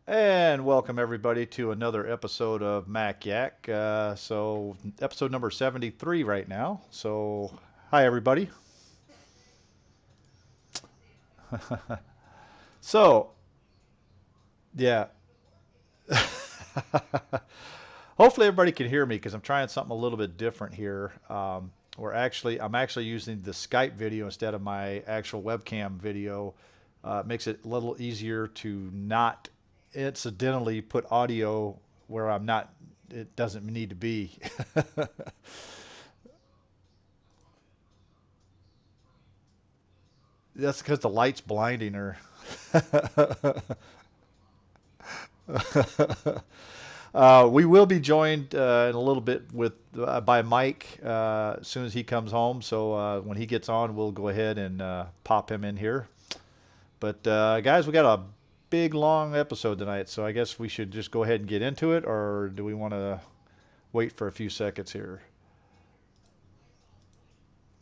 And welcome everybody to another episode of Mac Yak. So episode number 73 right now. So hi everybody. So yeah. Hopefully everybody can hear me because I'm trying something a little bit different here. I'm actually using the Skype video instead of my actual webcam video. It makes it a little easier to not incidentally put audio where I'm not. It doesn't need to be. That's because the light's blinding her. We will be joined in a little bit with by Mike as soon as he comes home. So when he gets on, we'll go ahead and pop him in here. But guys, we got a big long episode tonight, so I guess we should just go ahead and get into it, or do we want to wait for a few seconds here?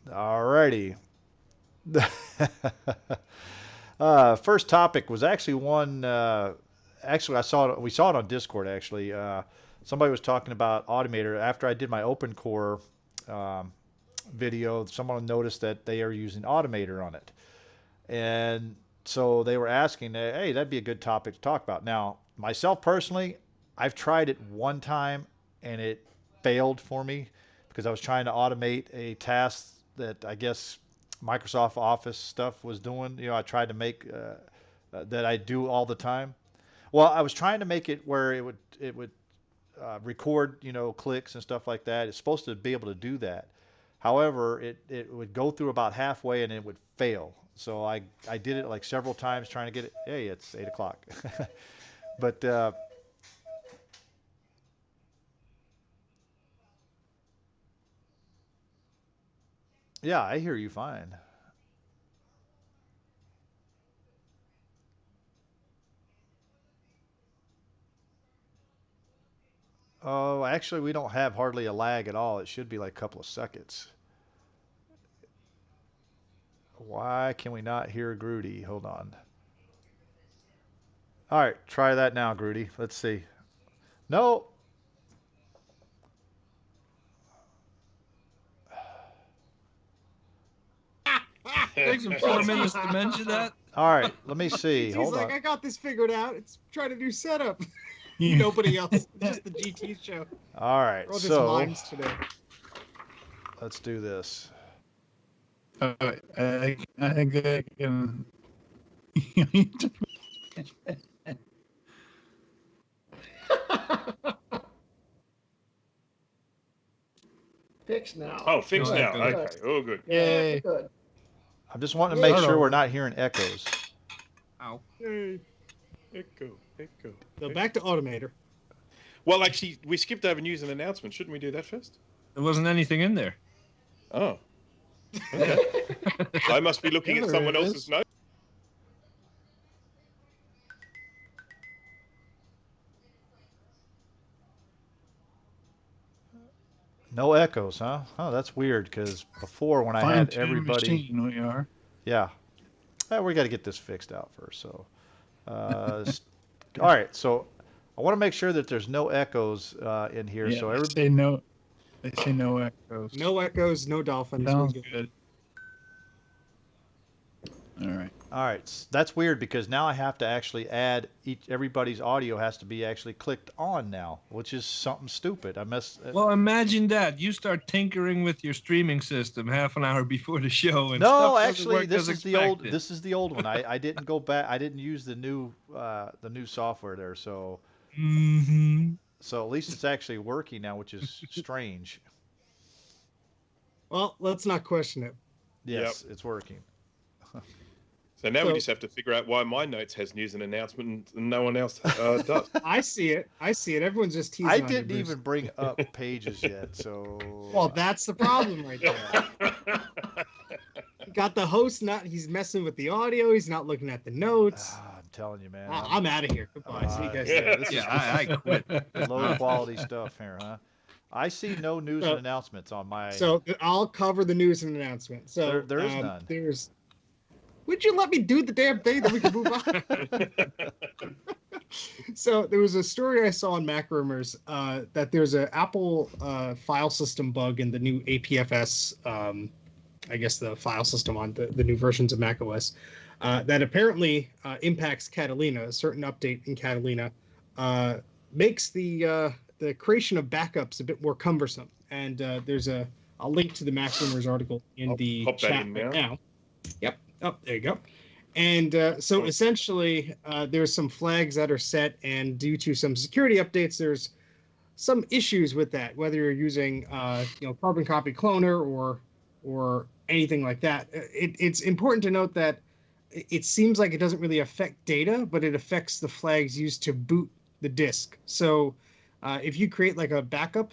Alrighty. First topic was actually one. Actually, we saw it on Discord. Actually, somebody was talking about Automator after I did my open core um, video. Someone noticed that they are using Automator on it, and so they were asking, "Hey, that'd be a good topic to talk about." Now, myself personally, I've tried it one time and it failed for me because I was trying to automate a task that I guess Microsoft Office stuff was doing. I tried to make that I do all the time. Well, I was trying to make it where it would record, clicks and stuff like that. It's supposed to be able to do that. However, it would go through about halfway and it would fail. So I did it like several times trying to get it. Hey, it's 8 o'clock. But yeah, I hear you fine. Oh, actually, we don't have hardly a lag at all. It should be like a couple of seconds. Why can we not hear Grudy? Hold on. All right, try that now, Grudy. Let's see. No. Takes him 4 minutes to mention that. All right, let me see. GT's Hold like, on. I got this figured out. It's trying to do setup. Nobody else. Just the GT show. All right, We're all just so mimes today. let's do this. I think I can. Fixed now. Oh, fixed No now. echoes. Okay. Oh, good. Yay. Good. I'm just wanting to make Start sure over. we're not hearing echoes. Ow. Yay. Echo, echo. So back to Automator. Well, actually, we skipped over news and announcements. Shouldn't we do that first? There wasn't anything in there. Oh. Okay. I must be looking Yeah, at there someone is. else's note. No echoes, huh? Oh, that's weird because before when I Fine had tune everybody, machine we are. yeah, we got to get this fixed out first. So, all right, so I want to make sure that there's no echoes in here. Yeah, So they everybody, say no. They say no echoes. No echoes, no dolphins. Sounds We're good. All right. all right, that's weird because now I have to actually add everybody's audio has to be actually clicked on now, which is something stupid. I messed. Well, imagine that. You start tinkering with your streaming system half an hour before the show, and No, stuff doesn't actually, work this as is the old. expected. This is the old one. I didn't go back. I didn't use the new software there. Mm-hmm. So at least it's actually working now, which is strange. Well, let's not question it. Yes, it's working. So now we So- just have to figure out why my notes has news and announcement and no one else does. I see it. Everyone's just teasing. I on you, didn't Bruce. even bring up pages yet, so. Well, that's the problem right there. You got the host not. He's messing with the audio. He's not looking at the notes. I'm telling you, man. I'm out of here. Goodbye. See you guys Yeah. later. This is Yeah, I quit. low quality stuff here, huh? I see no news and announcements on my. So I'll cover the news and announcement. So There is none. Would you let me do the damn thing that we can move on? So there was a story I saw on Mac Rumors that there's an Apple file system bug in the new APFS, I guess the file system on the new versions of Mac OS, that apparently impacts Catalina. A certain update in Catalina makes the creation of backups a bit more cumbersome. And there's I'll link to the Mac Rumors article in I'll the pop that chat in right now. now. Yep. Oh, there you go. And so essentially, there's some flags that are set, and due to some security updates, there's some issues with that. Whether you're using, carbon copy cloner or anything like that, it's important to note that it seems like it doesn't really affect data, but it affects the flags used to boot the disk. So if you create like a backup,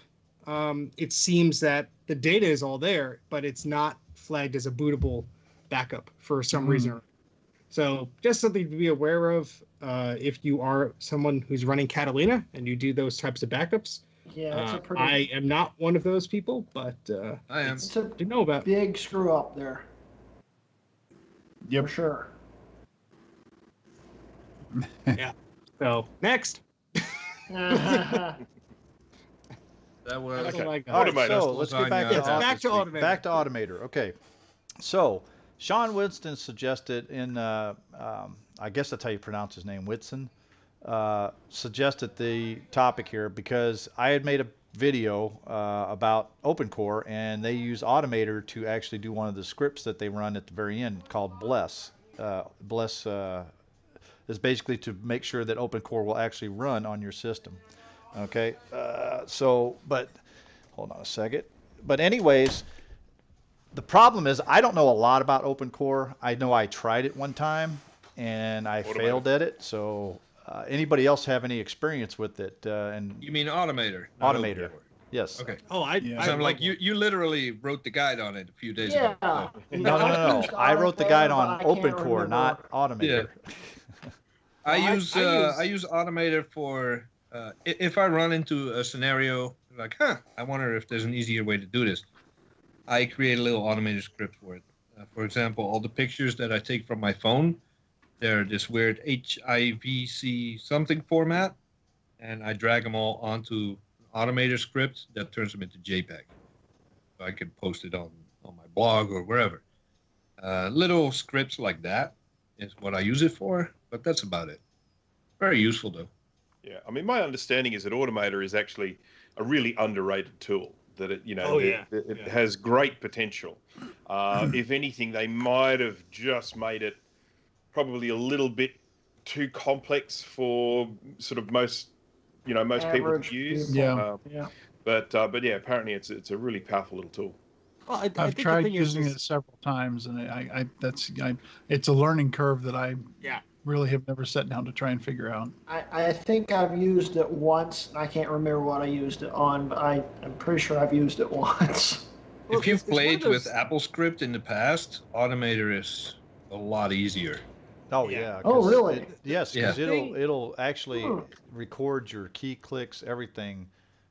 it seems that the data is all there, but it's not flagged as a bootable backup for some reason. So just something to be aware of if you are someone who's running Catalina and you do those types of backups. Yeah, it's a pretty I am not one of those people, but I am. it's a to know about. big screw up there. Yep. For sure. Yeah. So next. That was That's all I got. All right, Automator. so let's get back to Yes, back to Automator. Back to Automator. Okay. So Sean Winston suggested in, I guess that's how you pronounce his name, Whitson, suggested the topic here because I had made a video about OpenCore, and they use Automator to actually do one of the scripts that they run at the very end called Bless. Bless is basically to make sure that OpenCore will actually run on your system. Okay, but hold on a second. But anyways, the problem is I don't know a lot about OpenCore. I know I tried it one time and I failed at it. So anybody else have any experience with it? And You mean Automator? not Automator. OpenCore. Yes. Okay. Oh, Yeah. So I'm like, you literally wrote the guide on it a few days Yeah. ago. So No. used I wrote the Automator, guide but on I can't OpenCore, remember. not Automator. I I use use- I use Automator for if I run into a scenario like, I wonder if there's an easier way to do this. I create a little automated script for it. For example, all the pictures that I take from my phone, they're this weird HIVC something format, and I drag them all onto an Automator script that turns them into JPEG. So I can post it on my blog or wherever. Little scripts like that is what I use it for, but that's about it. Very useful though. Yeah, I mean, my understanding is that Automator is actually a really underrated tool. That it, Oh, yeah. it has great potential. If anything, they might have just made it probably a little bit too complex for sort of most people Average to use. people. Yeah. But yeah, apparently it's a really powerful little tool. Well, I I've think the tried thing using is, it several times, and it's a learning curve that I Yeah. really have never sat down to try and figure out. I think I've used it once. I can't remember what I used it on, but I'm pretty sure I've used it once. Well, If you've it's one of played those- with AppleScript in the past, Automator is a lot easier. Oh Yeah. yeah. Oh, 'cause really? Yes, Yeah. because it'll actually Hmm. record your key clicks, everything,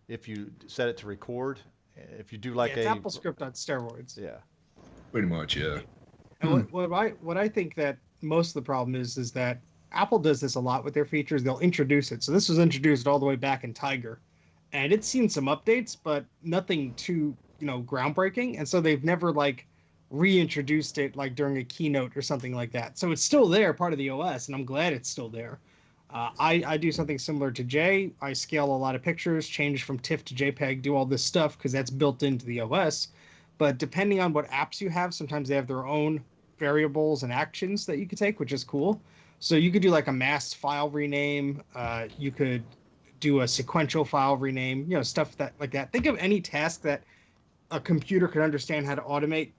if you set it to record. If you do like it's a AppleScript on steroids. yeah. Pretty much, yeah. And what I think that most of the problem is that Apple does this a lot with their features. They'll introduce it. So this was introduced all the way back in Tiger, and it's seen some updates, but nothing too groundbreaking. And so they've never like reintroduced it like during a keynote or something like that. So it's still there, part of the OS, and I'm glad it's still there. I do something similar to Jay. I scale a lot of pictures, change from TIFF to JPEG, do all this stuff because that's built into the OS. But depending on what apps you have, sometimes they have their own variables and actions that you could take, which is cool. So you could do like a mass file rename. You could do a sequential file rename, stuff like that. Think of any task that a computer could understand how to automate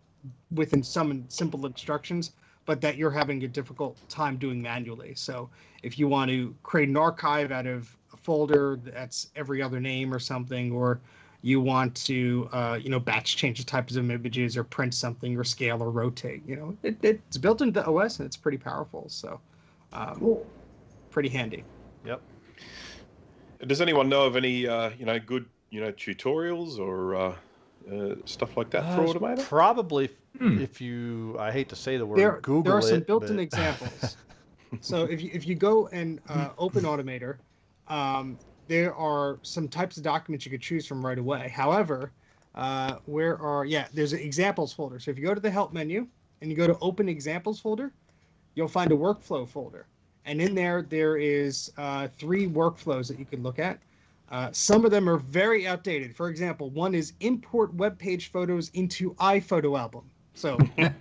within some simple instructions, but that you're having a difficult time doing manually. So if you want to create an archive out of a folder that's every other name or something, or you want to batch change the types of images or print something or scale or rotate, it's built into the OS and it's pretty powerful. So Cool. pretty handy. Yep. Does anyone know of any good tutorials or stuff like that for Automator? Probably if you, I hate to say the word, There Google are some it, built-in but- examples. So if you go and open Automator, there are some types of documents you could choose from right away. However, there's an examples folder. So if you go to the help menu and you go to open examples folder, you'll find a workflow folder. And in there is 3 workflows that you can look at. Some of them are very outdated. For example, one is import web page photos into iPhoto album. So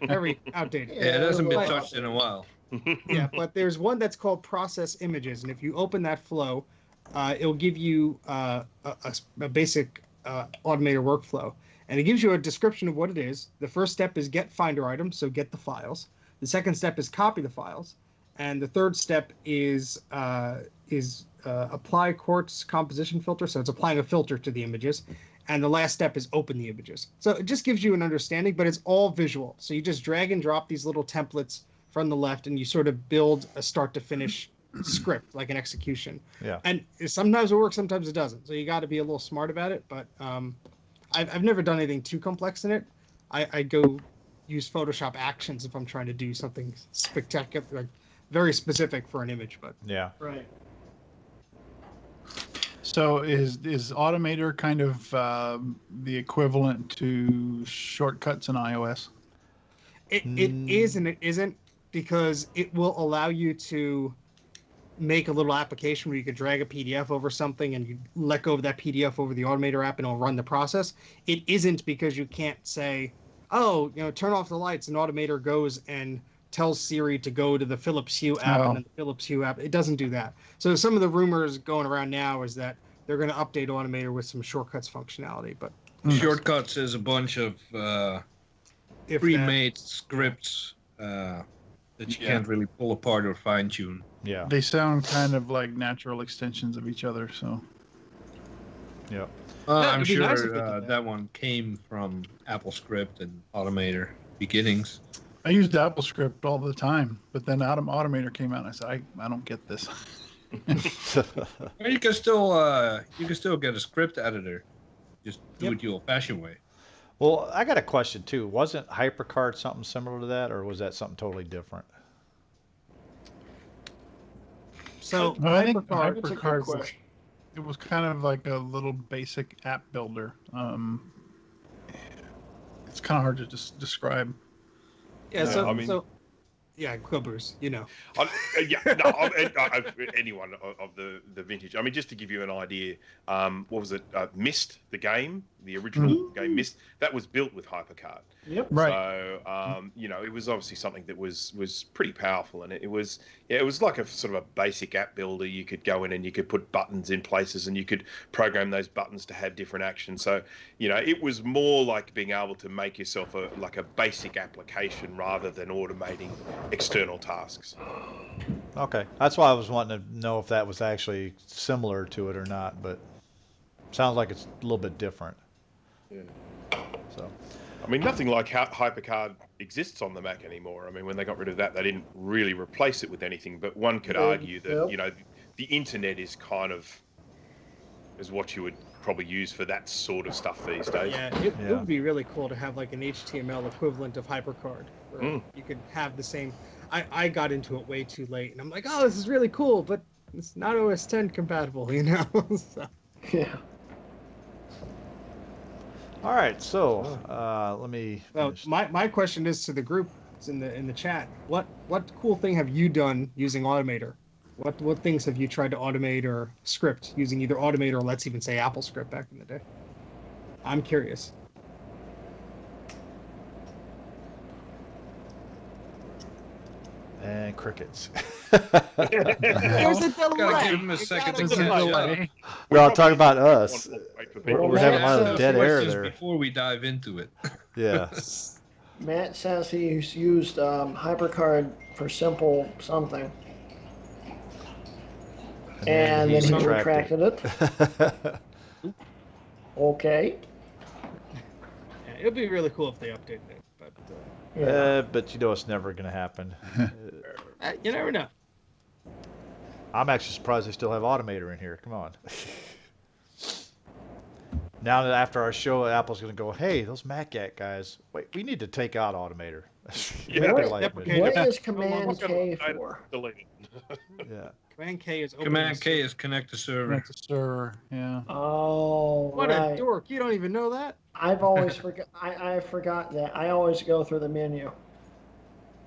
very outdated. Yeah, it hasn't been well, touched in a while. Yeah, but there's one that's called process images, and if you open that flow, it'll give you a basic Automator workflow, and it gives you a description of what it is. The first step is get Finder items, so get the files. The second step is copy the files, and the third step is apply quartz composition filter, so it's applying a filter to the images. And the last step is open the images. So it just gives you an understanding, but it's all visual. So you just drag and drop these little templates from the left, and you sort of build a start to finish script, like an execution. Yeah. And sometimes it works, sometimes it doesn't. So you got to be a little smart about it. But I've never done anything too complex in it. I go use Photoshop actions if I'm trying to do something spectacular, like very specific for an image. But Yeah. Right. So is Automator kind of the equivalent to shortcuts in iOS? it is and it isn't, because it will allow you to make a little application where you could drag a PDF over something and you let go of that PDF over the Automator app and it'll run the process. It isn't, because you can't say, oh, turn off the lights, and Automator goes and tells Siri to go to the Philips Hue app, Oh. and then the Philips Hue app. It doesn't do that. So some of the rumors going around now is that they're going to update Automator with some shortcuts functionality, but Shortcuts is a bunch of if pre-made scripts that you can't really pull apart or fine-tune. Yeah. They sound kind of like natural extensions of each other. So Yeah. I'm it'd be sure nice if they did that one came from AppleScript and Automator beginnings. I used AppleScript all the time, but then Automator came out, and I said, I don't get this. Well, you can still get a script editor. Just do Yep. it the old-fashioned way. Well, I got a question too. Wasn't HyperCard something similar to that, or was that something totally different? so Well, I think HyperCard, That's a good HyperCard question. it was kind of like a little basic app builder. It's kind of hard to just describe. yeah, No, so I mean- so yeah, go Bruce, Anyone of the vintage. I mean, just to give you an idea, what was it? Myst, the game, the original game Myst, that was built with HyperCard. Yep. Right. So, it was obviously something that was pretty powerful, and it was like a sort of a basic app builder. You could go in and you could put buttons in places, and you could program those buttons to have different actions. So, it was more like being able to make yourself a basic application rather than automating external tasks. Okay, that's why I was wanting to know if that was actually similar to it or not, but sounds like it's a little bit different. Yeah. So, I mean, nothing like how HyperCard exists on the Mac anymore. I mean, when they got rid of that, they didn't really replace it with anything. But one could argue that Yep. the internet is what you would probably use for that sort of stuff these days. yeah, it Yeah. would be really cool to have like an HTML equivalent of HyperCard, where you could have the same. I got into it way too late, and I'm like, oh, this is really cool, but it's not OS 10 compatible, So, Yeah. all right. So, let me. so Finish. my question is to the group. It's in the chat. What cool thing have you done using Automator? What things have you tried to automate or script using either Automator or let's even say AppleScript back in the day? I'm curious. And crickets. There's a delay. Gotta give him a second to There's a catch up. delay. We're all talking about us. Wait for Well, people. We're having a lot Matt of says dead air Questions there. before we dive into it. Yeah. Matt says he's used HyperCard for simple something, and then he retracted it. Okay. Yeah, it'd be really cool if they updated it, but Yeah. But it's never going to happen. you never know. I'm actually surprised they still have Automator in here. Come on. Now that after our show, Apple's going to go, hey, those MacGat guys, wait, we need to take out Automator. Yeah. They're What, like, Deprecated. what is No longer Command K Delete for? it. yeah. Command K is opening Command a K server. is connect to server. Connect the server. Yeah. Oh, What a right. dork! You don't even know that. I've always forgot. I forgot that. I always go through the menu.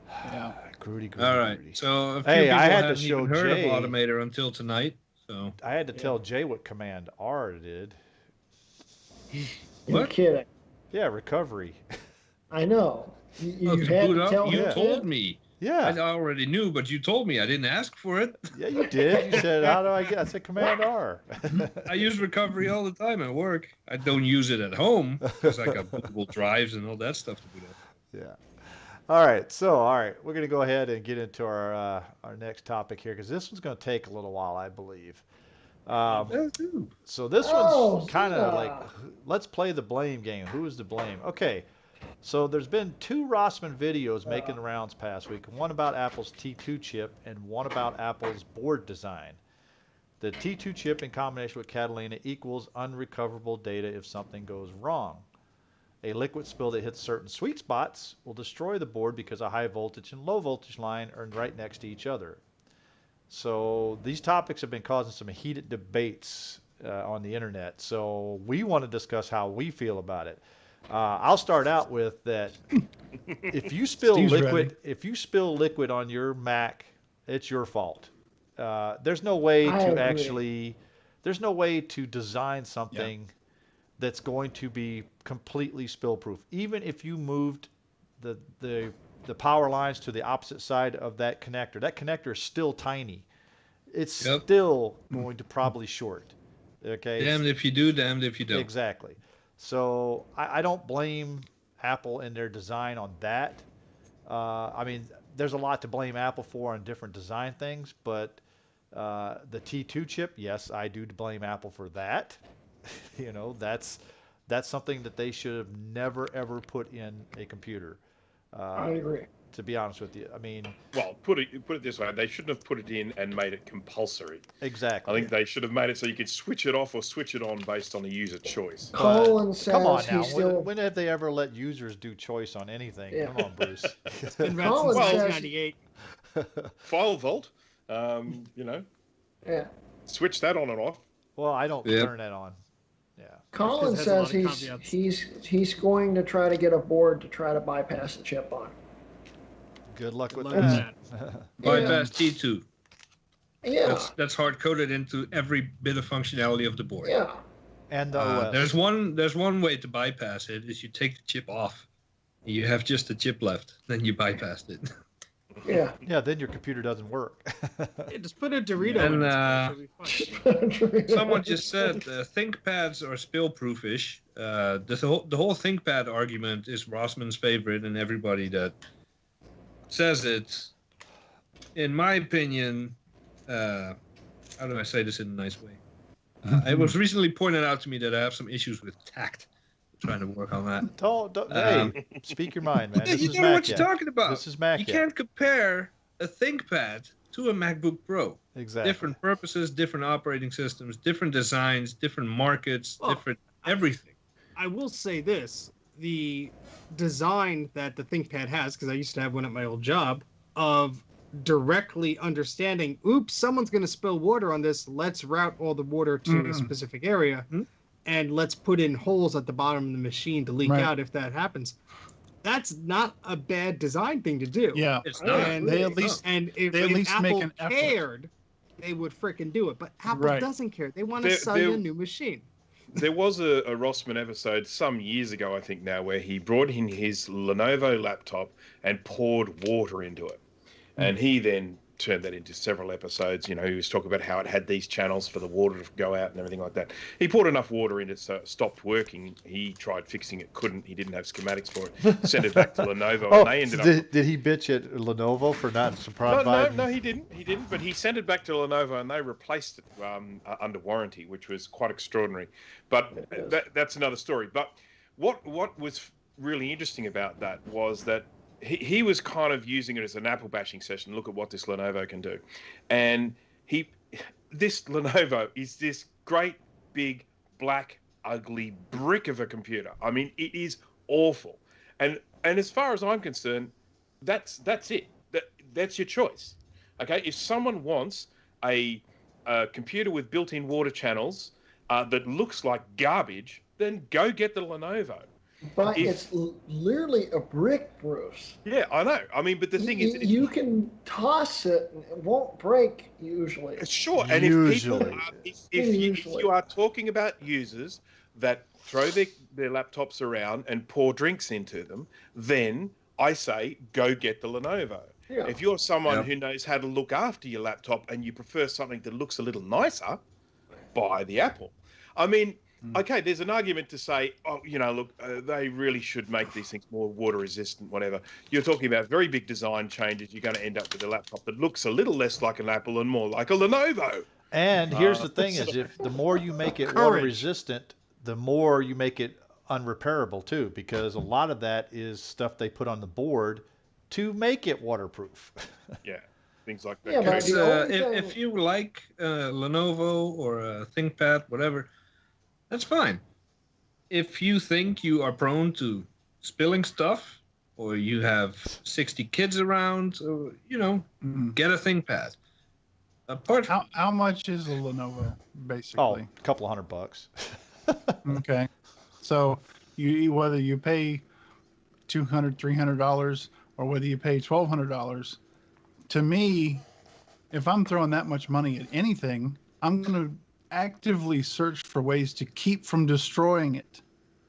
Yeah. Groody. All right. So a few Hey, people I had to hadn't show even heard of Jay. Automator until tonight. So I had to tell Jay what Command R did. You're what? kidding. Yeah, recovery. I know. Oh, You to had boot to up? tell You him. told me. I Yeah. already knew, but you told me. I didn't ask for it. Yeah, you did. You said, how do I get? I said Command R. I use recovery all the time at work. I don't use it at home because I got bootable drives and all that stuff to boot up. Yeah. All right. So, all right, we're going to go ahead and get into our next topic here because this one's going to take a little while, I believe. So this Oh, one's kind of like, yeah. let's play the blame game. Who is to blame? Okay. So there's been two Rossman videos making the rounds past week. One about Apple's T2 chip and one about Apple's board design. The T2 chip in combination with Catalina equals unrecoverable data if something goes wrong. A liquid spill that hits certain sweet spots will destroy the board because a high voltage and low voltage line are right next to each other. So these topics have been causing some heated debates on the internet. So we want to discuss how we feel about it. I'll start out with that. If you spill Steve's liquid, ready. if you spill liquid on your Mac, it's your fault. There's no way I to agree. actually, there's no way to design something that's going to be completely spill proof. Even if you moved the the the power lines to the opposite side of that connector is still tiny. It's Yep. still going to probably short. Okay, Damned if you do, damned if you don't. exactly. So I don't blame Apple in their design on that. I mean, there's a lot to blame Apple for on different design things, but the T2 chip, yes, I do blame Apple for that. You know, that's something that they should have never ever put in a computer. I Uh, agree. to be honest with you, I mean, Well, put it this way: they shouldn't have put it in and made it compulsory. I exactly. think they should have made it so you could switch it off or switch it on based on a user choice. Colin Come on says now, he's still. when have they ever let users do choice on anything? Yeah. Come on, Bruce. It's been around Colin since says- 1998. File vault, Yeah. switch that on and off. Well, I don't Yep. turn that on. Yeah. Colin It has a lot says of he's going to try to get a board to try to bypass the chip on. Good luck with Good luck that. Bypass T2. Yeah. That's hard coded into every bit of functionality of the board. Yeah. And the OS. There's one way to bypass it is you take the chip off. You have just the chip left, then you bypassed it. Yeah. Yeah, then your computer doesn't work. Yeah, just put a Dorito And, in it. It'll be fine. Someone just said ThinkPads are spill-proofish. The whole ThinkPad argument is Rossman's favorite, and everybody that says it, in my opinion, how do I say this in a nice way? It was recently pointed out to me that I have some issues with tact. I'm trying to work on that. Hey, speak your mind, man. This you is don't know what Mac you're yet. talking about. This is Mac You yet. can't compare a ThinkPad to a MacBook Pro. Exactly. Different purposes, different operating systems, different designs, different markets, Well, different everything. I will say this: the design that the ThinkPad has, because I used to have one at my old job, of directly understanding, oops, someone's going to spill water on this. Let's route all the water to a specific area, and let's put in holes at the bottom of the machine to leak Right. out if that happens. That's not a bad design thing to do. Yeah. It's I not. agree. They at least And if, They at if least Apple make an effort. cared, they would fricking do it. But Apple Right. doesn't care. They want to There- sell you a there- new machine. There was a Rossman episode some years ago, I think now, where he brought in his Lenovo laptop and poured water into it. And he then turned that into several episodes. You know, he was talking about how it had these channels for the water to go out and everything like that. He poured enough water in it so it stopped working. He tried fixing it, couldn't. He didn't have schematics for it. Sent it back to Lenovo, Oh, and they ended up... did he bitch at Lenovo for not No, providing? no, he didn't. He didn't. But he sent it back to Lenovo, and they replaced it under warranty, which was quite extraordinary. But that's another story. But what was really interesting about that was that he was kind of using it as an Apple bashing session. Look at what this Lenovo can do, and this Lenovo is this great big black ugly brick of a computer. I mean, it is awful. And as far as I'm concerned, that's it. That's your choice. Okay, if someone wants a, a computer with built-in water channels that looks like garbage, then go get the Lenovo. But If it's literally a brick, Bruce. Yeah, I know. I mean, but the thing is, You can toss it and it won't break usually. sure, and if people Usually. are, if Usually. you are talking about users that throw their laptops around and pour drinks into them, then I say go get the Lenovo. Yeah. If you're someone Yeah. who knows how to look after your laptop and you prefer something that looks a little nicer, buy the Apple. I mean, okay, there's an argument to say, oh, look, they really should make these things more water resistant, whatever. You're talking about very big design changes. You're going to end up with a laptop that looks a little less like an Apple and more like a Lenovo. And here's Uh, the thing: is if the more you make it water Courage. resistant, the more you make it unrepairable too, because a lot of that is stuff they put on the board to make it waterproof. Yeah, things like that. Yeah, but Correct. the only If thing- you like Lenovo or a ThinkPad, whatever, that's fine. If you think you are prone to spilling stuff, or you have 60 kids around, or, get a ThinkPad. Apart from How much is a Lenovo, Oh, basically? a couple of $100. Okay. So whether you pay $200, $300, or whether you pay $1,200, to me, if I'm throwing that much money at anything, I'm going to actively search for ways to keep from destroying it.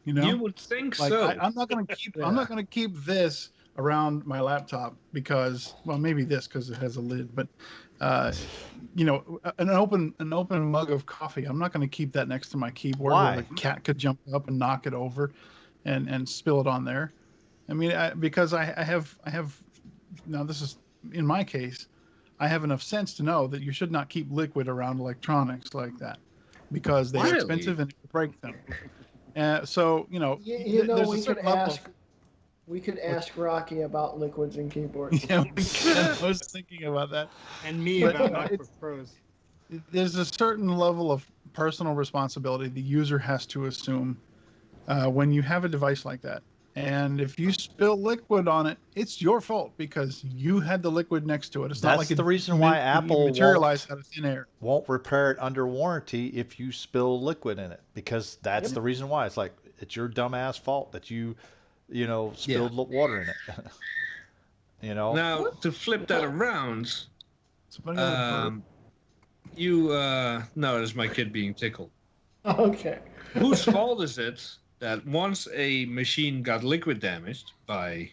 You know, you would think like so. I'm not going to keep. I'm Yeah. not going to keep this around my laptop because, well, maybe this because it has a lid, but an open mug of coffee. I'm not going to keep that next to my keyboard Why? where the cat could jump up and knock it over, and spill it on there. I mean, because I have now this is in my case, I have enough sense to know that you should not keep liquid around electronics like that because they're Really? expensive and you break them. So there's a we could certain level of- ask Rocky about liquids and keyboards. Yeah, I was thinking about that. And me But, about no, MacBook it's- Pros. There's a certain level of personal responsibility the user has to assume when you have a device like that. And if you spill liquid on it, it's your fault because you had the liquid next to it. It's not That's like the reason why Apple materialized out of thin air. won't repair it under warranty if you spill liquid in it, because that's Yep. the reason why. It's like it's your dumbass fault that you spilled water in it. Now, to flip that around, Somebody got a bird. no, it's my kid being tickled. Okay. Whose fault is it that once a machine got liquid damaged by,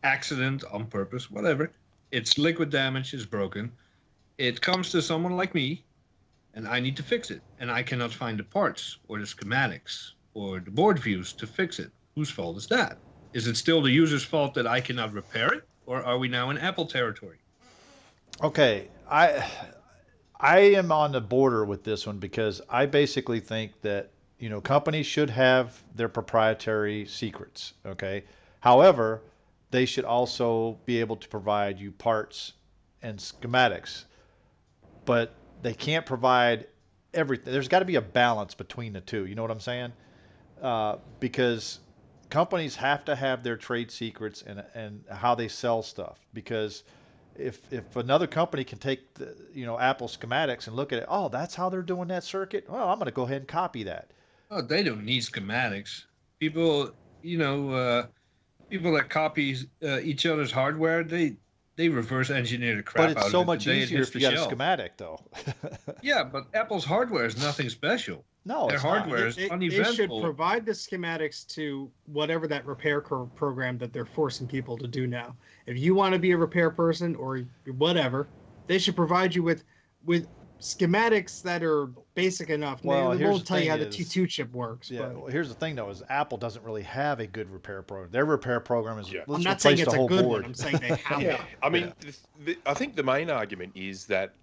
accident, on purpose, whatever, it's liquid damage, is broken, it comes to someone like me, and I need to fix it, and I cannot find the parts or the schematics or the board views to fix it. Whose fault is that? Is it still the user's fault that I cannot repair it, or are we now in Apple territory? Okay, I am on the border with this one because I basically think that companies should have their proprietary secrets. Okay, however, they should also be able to provide you parts and schematics, but they can't provide everything. There's got to be a balance between the two. You know what I'm saying? Because companies have to have their trade secrets and how they sell stuff. Because if another company can take the Apple schematics and look at it, oh, that's how they're doing that circuit. Well, I'm going to go ahead and copy that. Oh, they don't need schematics. People, people that copy each other's hardware, they reverse engineer the crap But out it's of so it much the day it easier hits if you the got a shelf. schematic, though. Yeah, but Apple's hardware is nothing special. No, Their it's not. hardware is They should uneventful. provide the schematics to whatever that repair program that they're forcing people to do now. If you want to be a repair person or whatever, they should provide you with schematics that are basic enough. Well, They here's won't the tell you how thing the is- T2 chip works. Yeah. But Well, here's the thing, though, is Apple doesn't really have a good repair program. Their repair program is Yeah. let's I'm not replace saying the it's a whole good board. one. I'm saying they have Yeah. one. I mean, I think the main argument is that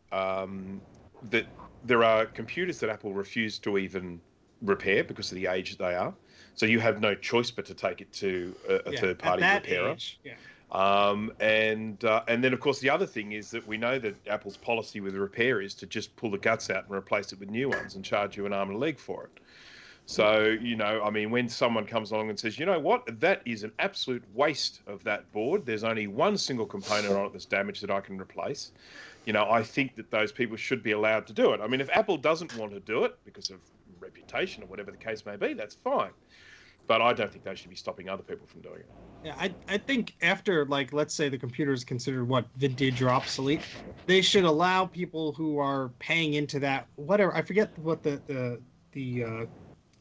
that there are computers that Apple refuse to even repair because of the age that they are. So you have no choice but to take it to a Yeah, third-party at that repairer. age, yeah. And then, of course, the other thing is that we know that Apple's policy with repair is to just pull the guts out and replace it with new ones and charge you an arm and a leg for it. So, I mean, when someone comes along and says, you know what, that is an absolute waste of that board. There's only one single component on it that's damaged that I can replace. I think that those people should be allowed to do it. I mean, if Apple doesn't want to do it because of reputation or whatever the case may be, that's fine. But I don't think they should be stopping other people from doing it. Yeah, I think after, like, let's say the computer is considered vintage or obsolete, they should allow people who are paying into that, whatever, I forget what the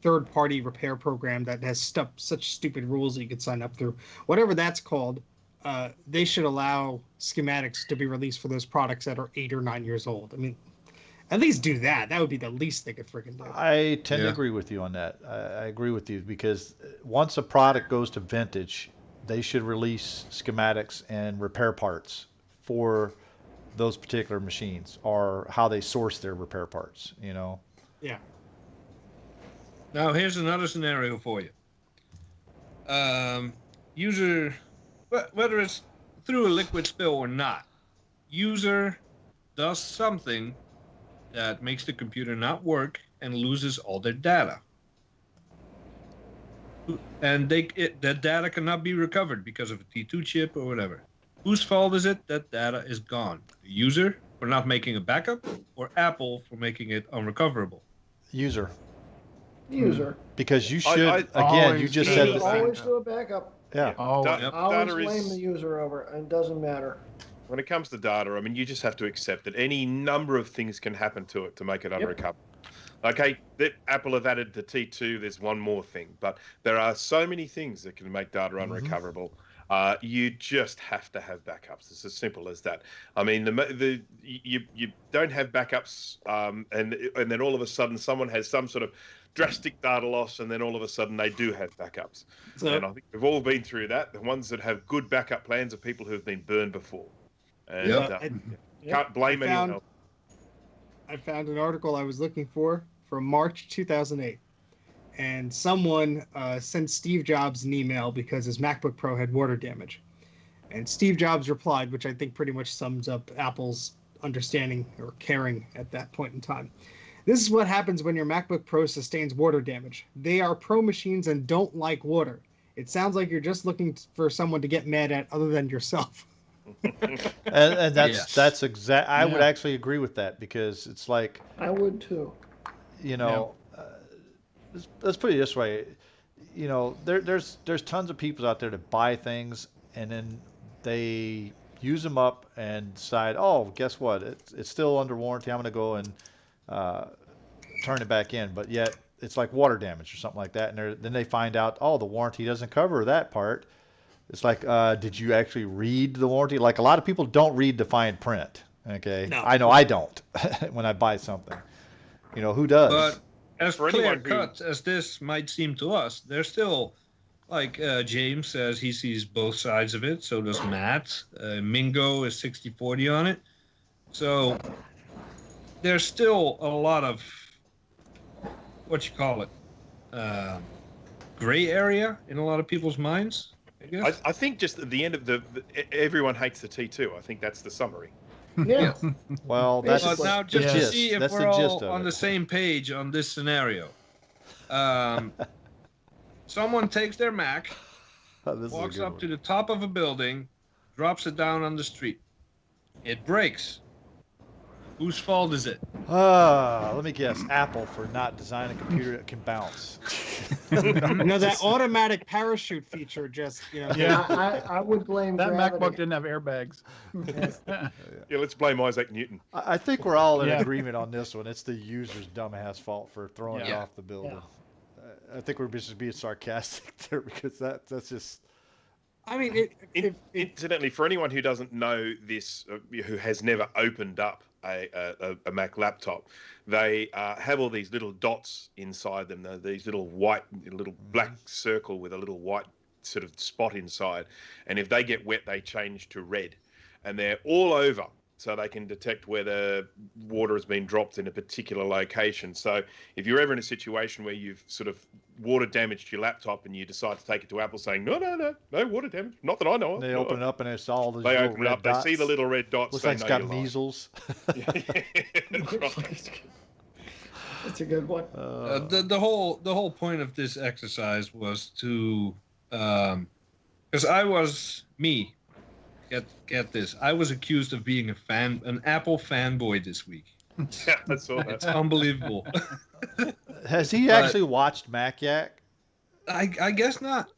third party repair program that has such stupid rules that you could sign up through, whatever that's called. They should allow schematics to be released for those products that are 8 or 9 years old. I mean, at least do that. That would be the least they could freaking do. I tend to agree with you on that. I agree with you because once a product goes to vintage, they should release schematics and repair parts for those particular machines or how they source their repair parts, Yeah. Now, here's another scenario for you. User, whether it's through a liquid spill or not, user does something that makes the computer not work and loses all their data. And that data cannot be recovered because of a T2 chip or whatever. Whose fault is it that data is gone? The user for not making a backup, or Apple for making it unrecoverable? User. Because you should, I you just always said do You that. always do a backup. Yeah. Oh, Yep. I always Data blame is- the user over it, and it doesn't matter. When it comes to data, I mean, you just have to accept that any number of things can happen to it to make it unrecoverable. Okay, that Apple have added the T2. There's one more thing, but there are so many things that can make data unrecoverable. You just have to have backups. It's as simple as that. I mean, you don't have backups, and then all of a sudden someone has some sort of drastic data loss, and then all of a sudden they do have backups. So, And I think we've all been through that. The ones that have good backup plans are people who've been burned before. And Yep. can't blame anyone else. I found an article I was looking for from March 2008. And someone sent Steve Jobs an email because his MacBook Pro had water damage. And Steve Jobs replied, which I think pretty much sums up Apple's understanding or caring at that point in time. This is what happens when your MacBook Pro sustains water damage. They are pro machines and don't like water. It sounds like you're just looking for someone to get mad at other than yourself. And Yes. that's exact. I would Yeah. actually agree with that because it's like, I would too. let's put it this way. There's tons of people out there that buy things and then they use them up and decide, oh, guess what? It's still under warranty. I'm going to go and turn it back in. But yet it's like water damage or something like that. And then they find out, oh, the warranty doesn't cover that part. It's like, did you actually read the warranty? Like a lot of people don't read the fine print. Okay. No. I know I don't when I buy something. Who does? But as For clear anyone who- cut as this might seem to us, there's still, like James says, he sees both sides of it. So does Matt. Mingo is 60-40 on it. So there's still a lot of, gray area in a lot of people's minds, I guess. I think just at the end of everyone hates the T2. I think that's the summary. Yeah. Well, that's But now, just the to see gist. if That's we're the gist all of on it. the same page on this scenario. Someone takes their Mac, This is a walks good up one. to the top of a building, drops it down on the street. It breaks. Whose fault is it? Let me guess. Apple for not designing a computer that can bounce. That automatic parachute feature just, Yeah. I would blame that gravity. MacBook didn't have airbags. Yeah, let's blame Isaac Newton. I think we're all in Yeah. agreement on this one. It's the user's dumbass fault for throwing it Yeah. off the building. I think we're just being sarcastic there because that's just. I mean, Incidentally, for anyone who doesn't know this, who has never opened up a Mac laptop, they have all these little dots inside them. These little black circle with a little white sort of spot inside. And if they get wet, they change to red. And they're all over, so they can detect whether water has been dropped in a particular location. So if you're ever in a situation where you've sort of water damaged your laptop and you decide to take it to Apple saying, no water damage, not that I know of. They open it up and it's all those They little open it red up, dots. they see the little red dots. Looks they like it's know got you're lying. measles. That's right. That's a good one. The whole point of this exercise was to, because I was me. Get this. I was accused of being an Apple fanboy this week. Yeah, I saw It's that. unbelievable. Has he But- actually watched Mac Yak? I guess not.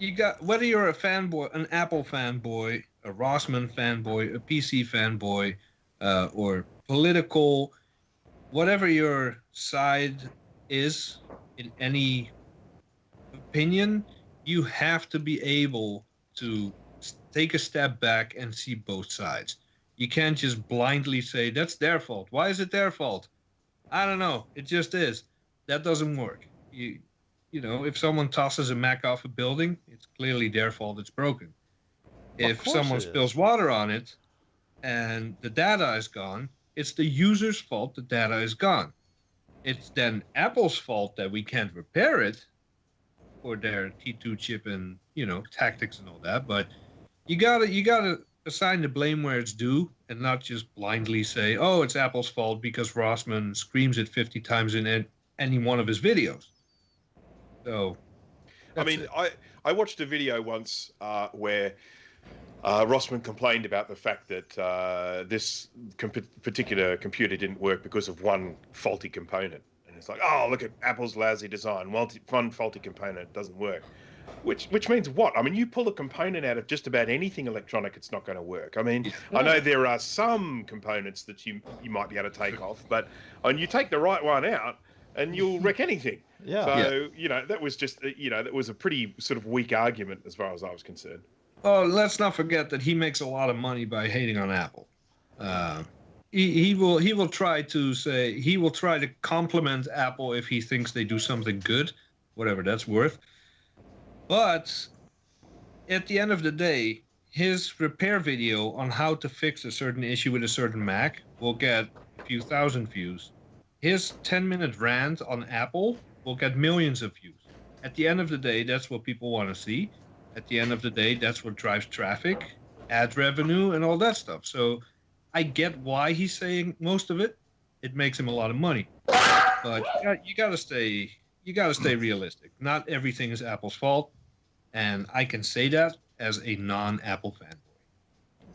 You got, whether you're a fanboy, an Apple fanboy, a Rossmann fanboy, a PC fanboy, or political, whatever your side is in any opinion, you have to be able to take a step back and see both sides. You can't just blindly say that's their fault. Why is it their fault? I don't know. It just is. That doesn't work. You know, if someone tosses a Mac off a building, it's clearly their fault it's broken. If course someone it spills is. water on it and the data is gone, it's the user's fault the data is gone. It's then Apple's fault that we can't repair it for their T2 chip and, you know, tactics and all that. But you gotta assign the blame where it's due and not just blindly say, oh, it's Apple's fault because Rossmann screams it 50 times in any one of his videos. So, I mean, I watched a video once where Rossmann complained about the fact that this particular computer didn't work because of one faulty component. And it's like, oh, look at Apple's lousy design. One faulty component doesn't work. Which means what? I mean, you pull a component out of just about anything electronic, it's not going to work. I mean, I know there are some components that you might be able to take off, but and you take the right one out and you'll wreck anything. Yeah. So, you know, that was just, you know, that was a pretty sort of weak argument as far as I was concerned. oh, let's not forget that he makes a lot of money by hating on Apple. He will try to compliment Apple if he thinks they do something good, whatever that's worth. But at the end of the day, his repair video on how to fix a certain issue with a certain Mac will get a few thousand views. His 10-minute rant on Apple will get millions of views. At the end of the day, that's what people want to see. At the end of the day, that's what drives traffic, ad revenue, and all that stuff. So I get why he's saying most of it. It makes him a lot of money. But you gotta stay realistic. Not everything is Apple's fault. And I can say that as a non-Apple fanboy.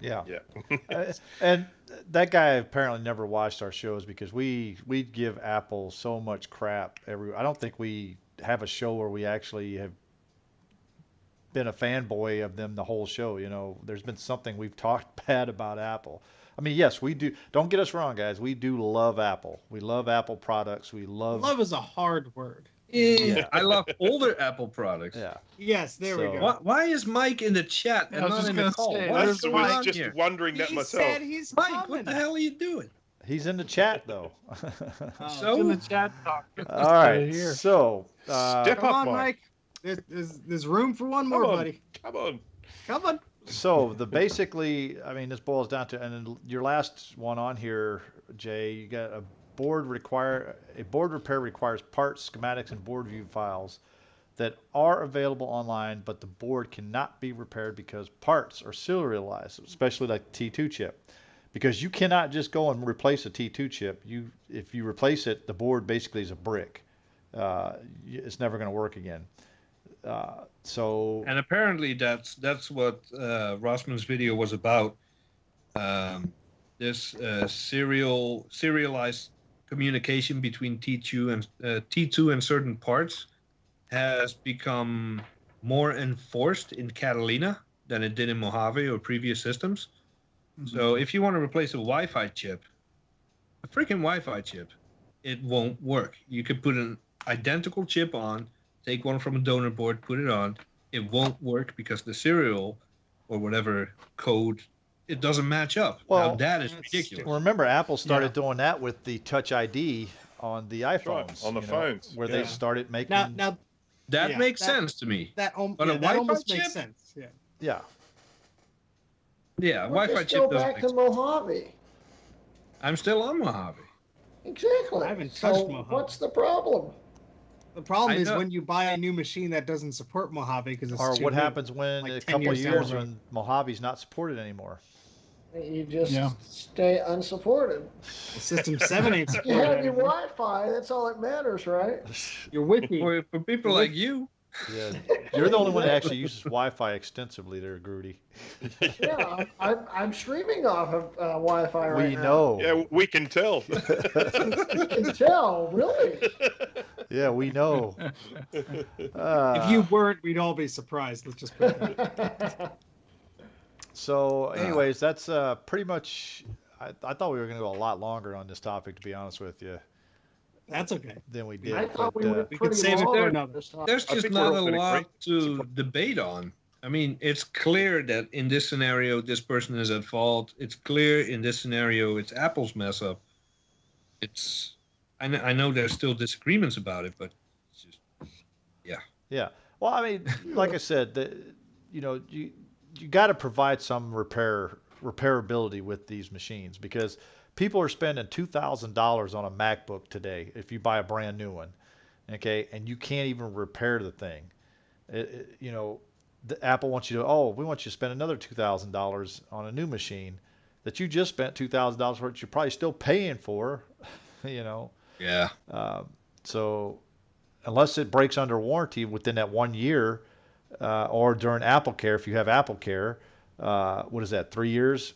Yeah. Yeah. And that guy apparently never watched our shows because we give Apple so much crap I don't think we have a show where we actually have been a fanboy of them the whole show. You know, there's been something we've talked bad about Apple. I mean, yes, we do. Don't get us wrong, guys. We do love Apple. We love Apple products. We love. Love is a hard word. Yeah. I love older Apple products. Yeah. Yes, there we So- go. Why is Mike in the chat and I was not just in the gonna call? say, What I is going on was just here? wondering that He myself. said he's Mike, coming. what the hell are you doing? He's in the chat though. Oh, So- in the chat talk. All right. Here. So Step come up, on, Mike. Mike. There's room for one more, Come on. buddy. Come on. Come on. So basically, I mean, this boils down to, and then your last one on here, Jay, you got a board repair requires parts, schematics, and board view files that are available online, but the board cannot be repaired because parts are serialized, especially like the T2 chip. Because you cannot just go and replace a T2 chip. If you replace it, the board basically is a brick. It's never going to work again. And apparently that's what Rossmann's video was about. This serialized communication between T2 and certain parts has become more enforced in Catalina than it did in Mojave or previous systems. Mm-hmm. So if you want to replace a Wi-Fi chip, a freaking Wi-Fi chip, it won't work. You could put an identical chip on, take one from a donor board, put it on. It won't work because the serial or whatever code, it doesn't match up. Well, now that is ridiculous. Remember, Apple started doing that with the Touch ID on the iPhones. right, on the phones, where yeah. they started making. Now That Yeah, makes that- sense to me. that, But a that Wi-Fi almost chip? makes sense. Yeah. yeah. Yeah, Well, Wi-Fi just chip go doesn't back make to sense. Mojave. I'm still on Mojave. Exactly. I haven't touched so Mojave. what's the problem? The problem I is know. when you buy a new machine that doesn't support Mojave because it's Or too what new. happens when like a 10 couple of years down years the road. when Mojave's not supported anymore? You just Yeah. stay unsupported. System 7 ain't You supported have your anymore. Wi-Fi. That's all that matters, right? Your wiki. For people like you, Yeah, you're the only one that actually uses Wi-Fi extensively there, Grudy. Yeah, I'm streaming off of Wi-Fi right We now. know. Yeah, we can tell. You can tell, really. Yeah, we know. If you weren't, we'd all be surprised. Let's just put it that. So, anyways, that's pretty much. I thought we were going to go a lot longer on this topic, to be honest with you, That's okay. than we I did. thought we But went We could pretty save it long for on another. this topic. there's I just think we're not all a gonna lot agree. to debate on. I mean, it's clear that in this scenario, this person is at fault. It's clear in this scenario, it's Apple's mess up. It's, I know there's still disagreements about it, but it's just, yeah. yeah, well, I mean, like I said, you got to provide some repairability with these machines because people are spending $2,000 on a MacBook today if you buy a brand new one, okay, and you can't even repair the thing. The Apple wants you to, oh, we want you to spend another $2,000 on a new machine that you just spent $2,000 for, which you're probably still paying for, you know. Yeah. So unless it breaks under warranty within that 1 year, or during Apple Care, if you have Apple Care, what is that, 3 years?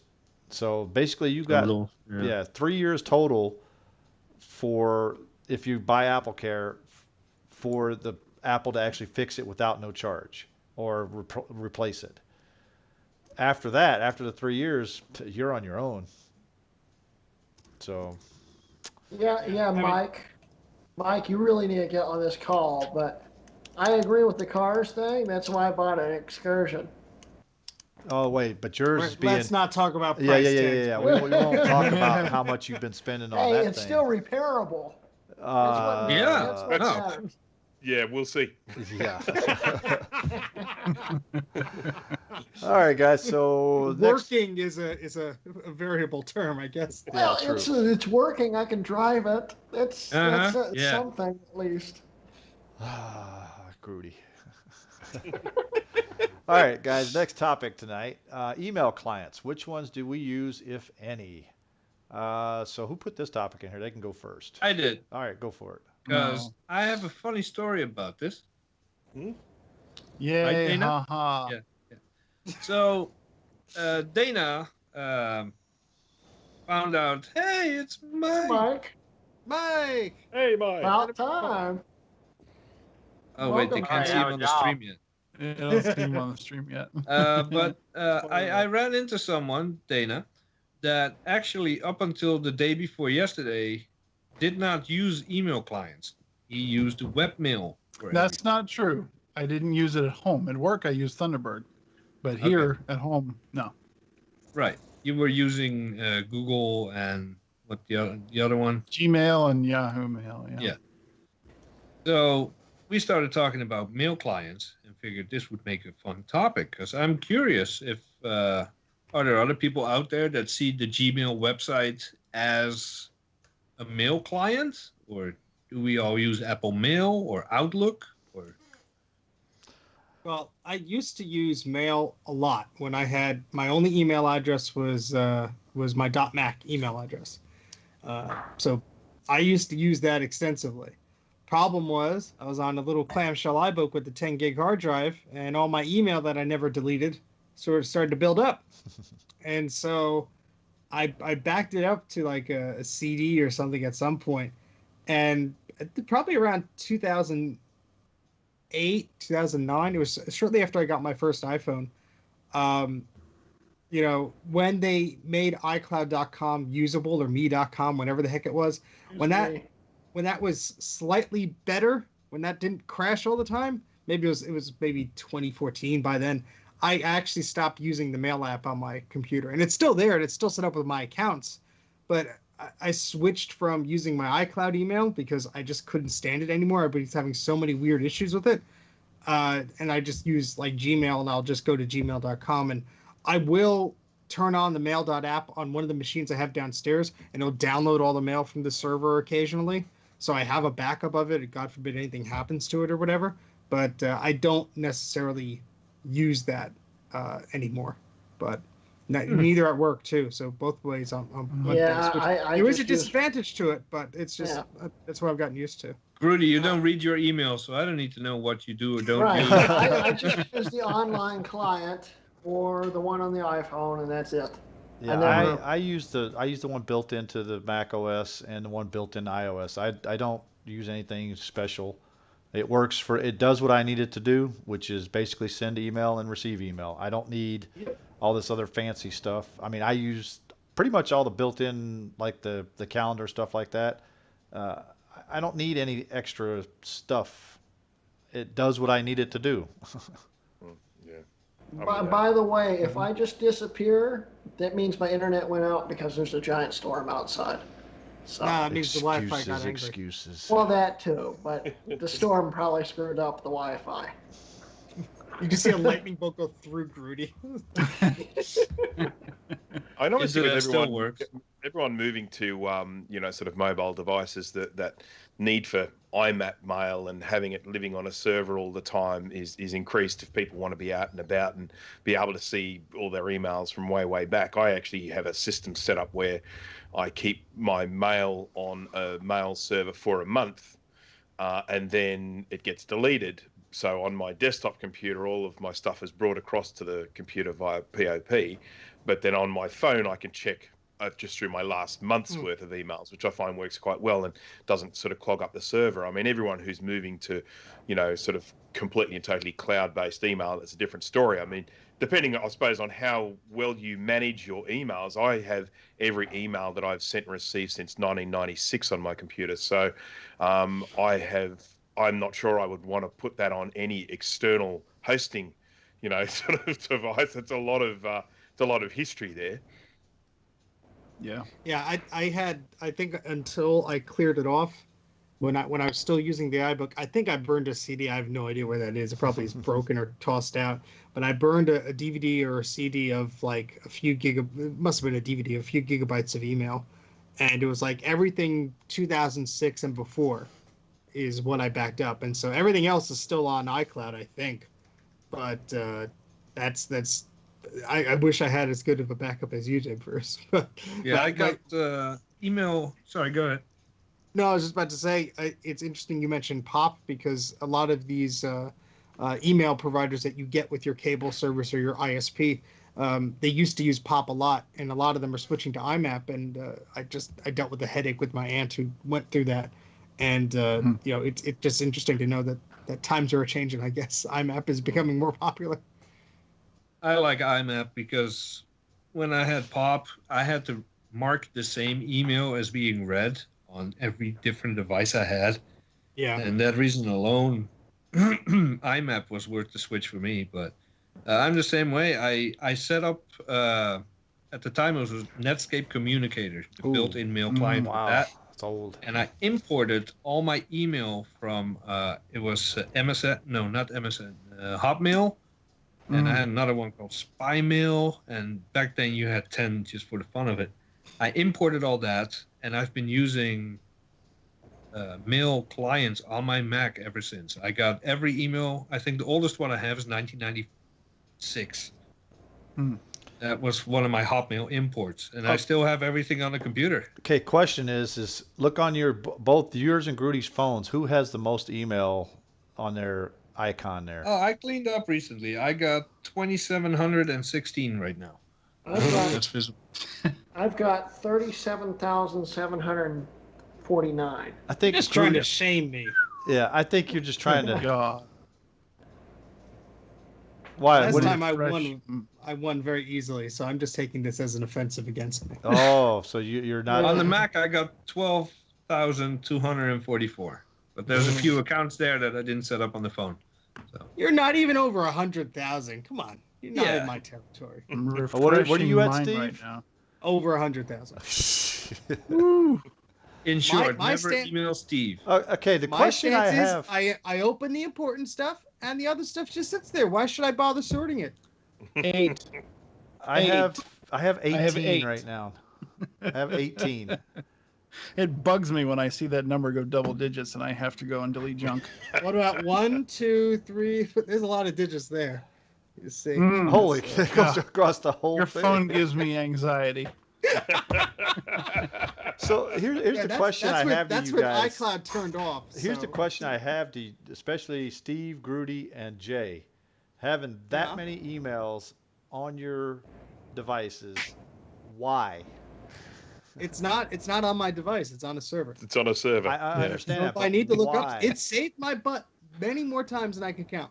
So basically, you got Total, yeah. 3 years total for if you buy Apple Care for the Apple to actually fix it without no charge or replace it. After that, after the 3 years, you're on your own. So Yeah, Mike. Mike, you really need to get on this call, but I agree with the cars thing. That's why I bought an Excursion. oh wait, but yours is being Let's not talk about yeah price yeah yeah yeah tags. yeah. We won't talk about how much you've been spending on Hey, that it's thing. still repairable. Yeah. That's what No. matters. Yeah, we'll see. Yeah. All right, guys. So next, Working is a variable term, I guess. Well, true. it's working. I can drive it. That's Yeah. something at least. Grudy. All right, guys. Next topic tonight: email clients. Which ones do we use, if any? So who put this topic in here? They can go first. I did, All right, go for it. because I have a funny story about this. Yay, Right, Dana? haha. Yeah. So, Dana found out, hey, it's Mike. Mike, Mike! Hey, Mike. about time. Oh, wait, they Welcome. can't see him on the stream yet. Yeah, I don't see him on the stream yet. But I ran into someone, Dana, that actually, up until the day before yesterday, did not use email clients. He used webmail. For That's not true. I didn't use it at home. At work, I use Thunderbird, but here at home, no. Right. You were using Google and what the other one? Gmail and Yahoo Mail. Yeah. Yeah. So we started talking about mail clients and figured this would make a fun topic because I'm curious if are there other people out there that see the Gmail website as a mail client, or do we all use Apple Mail or Outlook or? Well, I used to use mail a lot when I had my only email address was my .mac email address. So I used to use that extensively. Problem was I was on a little clamshell iBook with the 10 gig hard drive, and all my email that I never deleted sort of started to build up. And so I backed it up to like a CD or something at some point, and probably around 2008, 2009. It was shortly after I got my first iPhone. When they made iCloud.com usable, or me.com, whenever the heck it was, when that was slightly better, when that didn't crash all the time, maybe it was maybe 2014 by then, I actually stopped using the mail app on my computer. And it's still there, and it's still set up with my accounts. But I switched from using my iCloud email because I just couldn't stand it anymore. I was having so many weird issues with it. And I just use like Gmail, and I'll just go to gmail.com, and I will turn on the mail.app on one of the machines I have downstairs, and it'll download all the mail from the server occasionally. So I have a backup of it. God forbid anything happens to it or whatever. But I don't necessarily use that anymore. But Neither at work too. So both ways I'm Yeah, switch. I There is a just use. disadvantage to it, but it's just Yeah. that's what I've gotten used to. Rudy, you don't read your email, so I don't need to know what you do or don't Right. do. I just use the online client or the one on the iPhone, and that's it. I Yeah, never. I use the one built into the Mac OS and the one built into iOS. I don't use anything special. It does what I need it to do, which is basically send email and receive email. I don't need all this other fancy stuff. I mean, I use pretty much all the built-in, like the calendar stuff like that. Uh, I don't need any extra stuff. It does what I need it to do. Yeah. I'm By, with that. by the way, if Mhm. I just disappear, that means my internet went out because there's a giant storm outside. So, Nah, it means the Wi-Fi got Excuses, angry. excuses. well, that too, but the storm probably screwed up the Wi-Fi. You can see a lightning bolt go through Grudy. I noticed with Internet still works. everyone moving to sort of mobile devices, that need for IMAP mail and having it living on a server all the time is increased if people want to be out and about and be able to see all their emails from way back. I actually have a system set up where I keep my mail on a mail server for a month, and then it gets deleted. So on my desktop computer, all of my stuff is brought across to the computer via POP, but then on my phone, I can check just through my last month's worth of emails, which I find works quite well and doesn't sort of clog up the server. I mean, everyone who's moving to, sort of completely and totally cloud-based email, that's a different story. I mean, depending, I suppose, on how well you manage your emails, I have every email that I've sent and received since 1996 on my computer. So I'm not sure I would want to put that on any external hosting, sort of device. It's a lot of history there. Yeah. Yeah, I think until I cleared it off when I was still using the iBook, I think I burned a CD. I have no idea where that is. It probably is broken or tossed out. But I burned a DVD or a CD of like a few it must have been a DVD, a few gigabytes of email, and it was like everything 2006 and before is what I backed up, and so everything else is still on iCloud, I think. But that's I wish I had as good of a backup as you did, Bruce. Yeah, I got email. Sorry, go ahead. No, I was just about to say it's interesting you mentioned POP because a lot of these email providers that you get with your cable service or your ISP, they used to use POP a lot, and a lot of them are switching to IMAP. And I dealt with a headache with my aunt who went through that, and it's just interesting to know that times are changing. I guess IMAP is becoming more popular. I like IMAP because when I had POP, I had to mark the same email as being read on every different device I had. Yeah. And that reason alone, IMAP was worth the switch for me. But I'm the same way. I set up, at the time, it was Netscape Communicator, the Ooh. built-in mail client with Wow, that. it's old. And I imported all my email from, it was MSN, no, not MSN, Hotmail. And I had another one called Spy Mail. And back then you had 10 just for the fun of it. I imported all that, and I've been using mail clients on my Mac ever since. I got every email. I think the oldest one I have is 1996. That was one of my Hotmail imports, and I still have everything on the computer. Okay, question is look on your both yours and Grudy's phones. Who has the most email on their icon there? Oh, I cleaned up recently. I got 2,716 right now. That's visible. I've got 37,749. I think You're just trying to Grudy, shame me. yeah, I think you're just trying to. God. Why? Last What time Fresh. I won very easily, so I'm just taking this as an offensive against me. Oh, so you're not. On the Mac, I got 12,244. But there's a few accounts there that I didn't set up on the phone. So You're not even over 100,000. Come on, you're not Yeah. in my territory. I'm What are refreshing you at, mine Steve? right now. Over 100,000. Woo. in short, my never stand- email Steve. Okay, the My question I stance have. is I open the important stuff and the other stuff just sits there. Why should I bother sorting it? 8. I have 18 have 8. right now. I have 18. It bugs me when I see that number go double digits and I have to go and delete junk. What about 1, 2, 3? There's a lot of digits there. You see? Holy, So- it goes across the whole Your thing. phone gives me anxiety. So here's Yeah, the question I have to that's you when guys. iCloud turned off. Here's the so- question I have to you, especially Steve, Grudy, and Jay. Having that Yeah. many emails on your devices, why? It's not on my device. It's on a server. It's on a server. I Yeah. understand So that, if but I need to look why? up, it saved my butt many more times than I can count.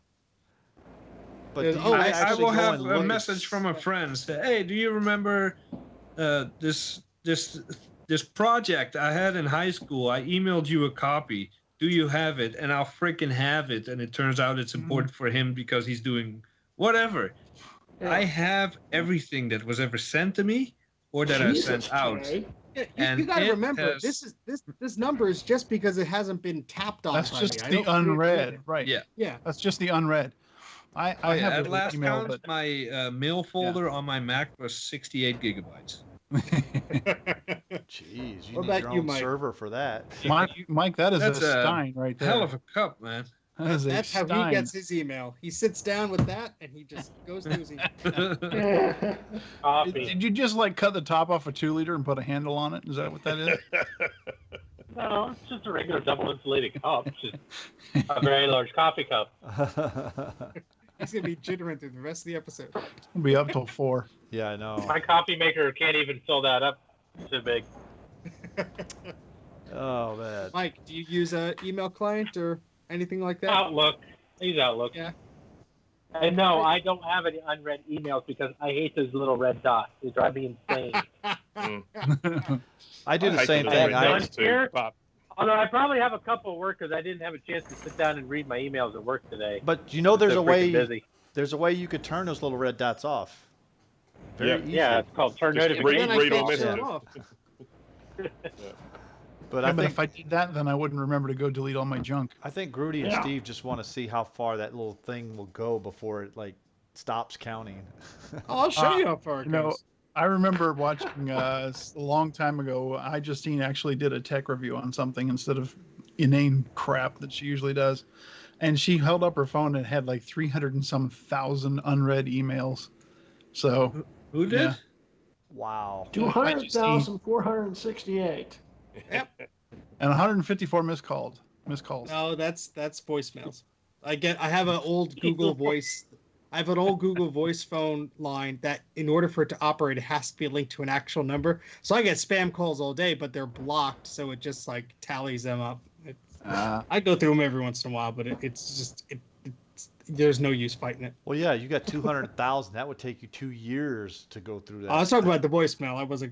But do you Oh, I actually will go have and a look? message from a friend say, "Hey, do you remember this project I had in high school? I emailed you a copy. Do you have it?" And I'll freaking have it. And it turns out it's important for him because he's doing whatever. Yeah. I have everything that was ever sent to me or that I Jesus, sent out. Jay. Yeah, And you got to it remember, has- this number is just because it hasn't been tapped on. That's by just me. I the don't create unread, it. right? Yeah. Yeah. That's just the unread. I Oh, yeah. have At the last email, count, my mail folder on my Mac was 68 gigabytes. Jeez, you What need about your you, own Mike? server for that. Mike, that is a That's a Stein right there. Hell of a cup, man. That is a That's how he Stein. gets his email. He sits down with that and he just goes to his email. Coffee. Did you just like cut the top off a 2-liter and put a handle on it? Is that what that is? No, it's just a regular double insulated cup. It's just a very large coffee cup. He's gonna be jittering through the rest of the episode. We'll be up till 4. Yeah, I know. My coffee maker can't even fill that up. It's too big. Oh man. Mike, do you use a email client or anything like that? Outlook. I use Outlook. Yeah. And no, I don't have any unread emails because I hate those little red dots. They drive me insane. I do the hate same the thing. red I- dots too, Here- but Although I probably have a couple of work because I didn't have a chance to sit down and read my emails at work today. But you know, there's So a freaking way. busy. There's a way you could turn those little red dots off. Very Yeah. easy. Yeah, it's called turn Just notifications. Then I read all can't turn messages. it off. But Yeah, I but think if I did that, then I wouldn't remember to go delete all my junk. Grudy and Yeah. Steve just want to see how far that little thing will go before it like stops counting. Oh, I'll show you how far it You know, goes. I remember watching a long time ago. Justine actually did a tech review on something instead of inane crap that she usually does, and she held up her phone and it had like 300 and some thousand unread emails. So Who did? Yeah. Wow. 200,468. and 154 missed calls. No, that's voicemails. I have an old Google Voice. I have an old Google Voice phone line that, in order for it to operate, it has to be linked to an actual number. So I get spam calls all day, but they're blocked, so it just like tallies them up. I go through them every once in a while, but there's no use fighting it. Well, yeah, you got 200,000. That would take you 2 years to go through that. I was talking about the voicemail. I wasn't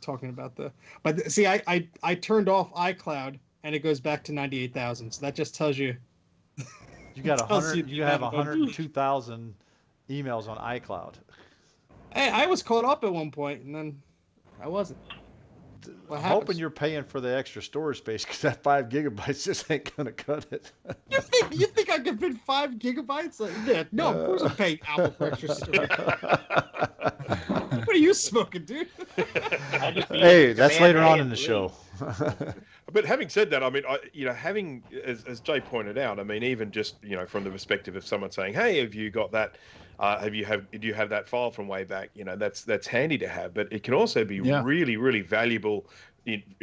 talking about the. But see, I turned off iCloud and it goes back to 98,000. So that just tells you. You got tells 100. you You have the amount of- 102,000 emails on iCloud. Hey, I was caught up at one point, and then I wasn't. What I'm happens? hoping you're paying for the extra storage space because that 5 gigabytes just ain't gonna cut it. You think I could fit 5 gigabytes? Like, yeah, no, of course I'm paying Apple for extra storage. What are you smoking, dude? I just use Hey, that's Command later A on in and the delete. show. But having said that, I mean, having, as Jay pointed out, I mean, even just, from the perspective of someone saying, "Hey, have you got that? Do you have that file from way back?" That's handy to have, but it can also be really, really valuable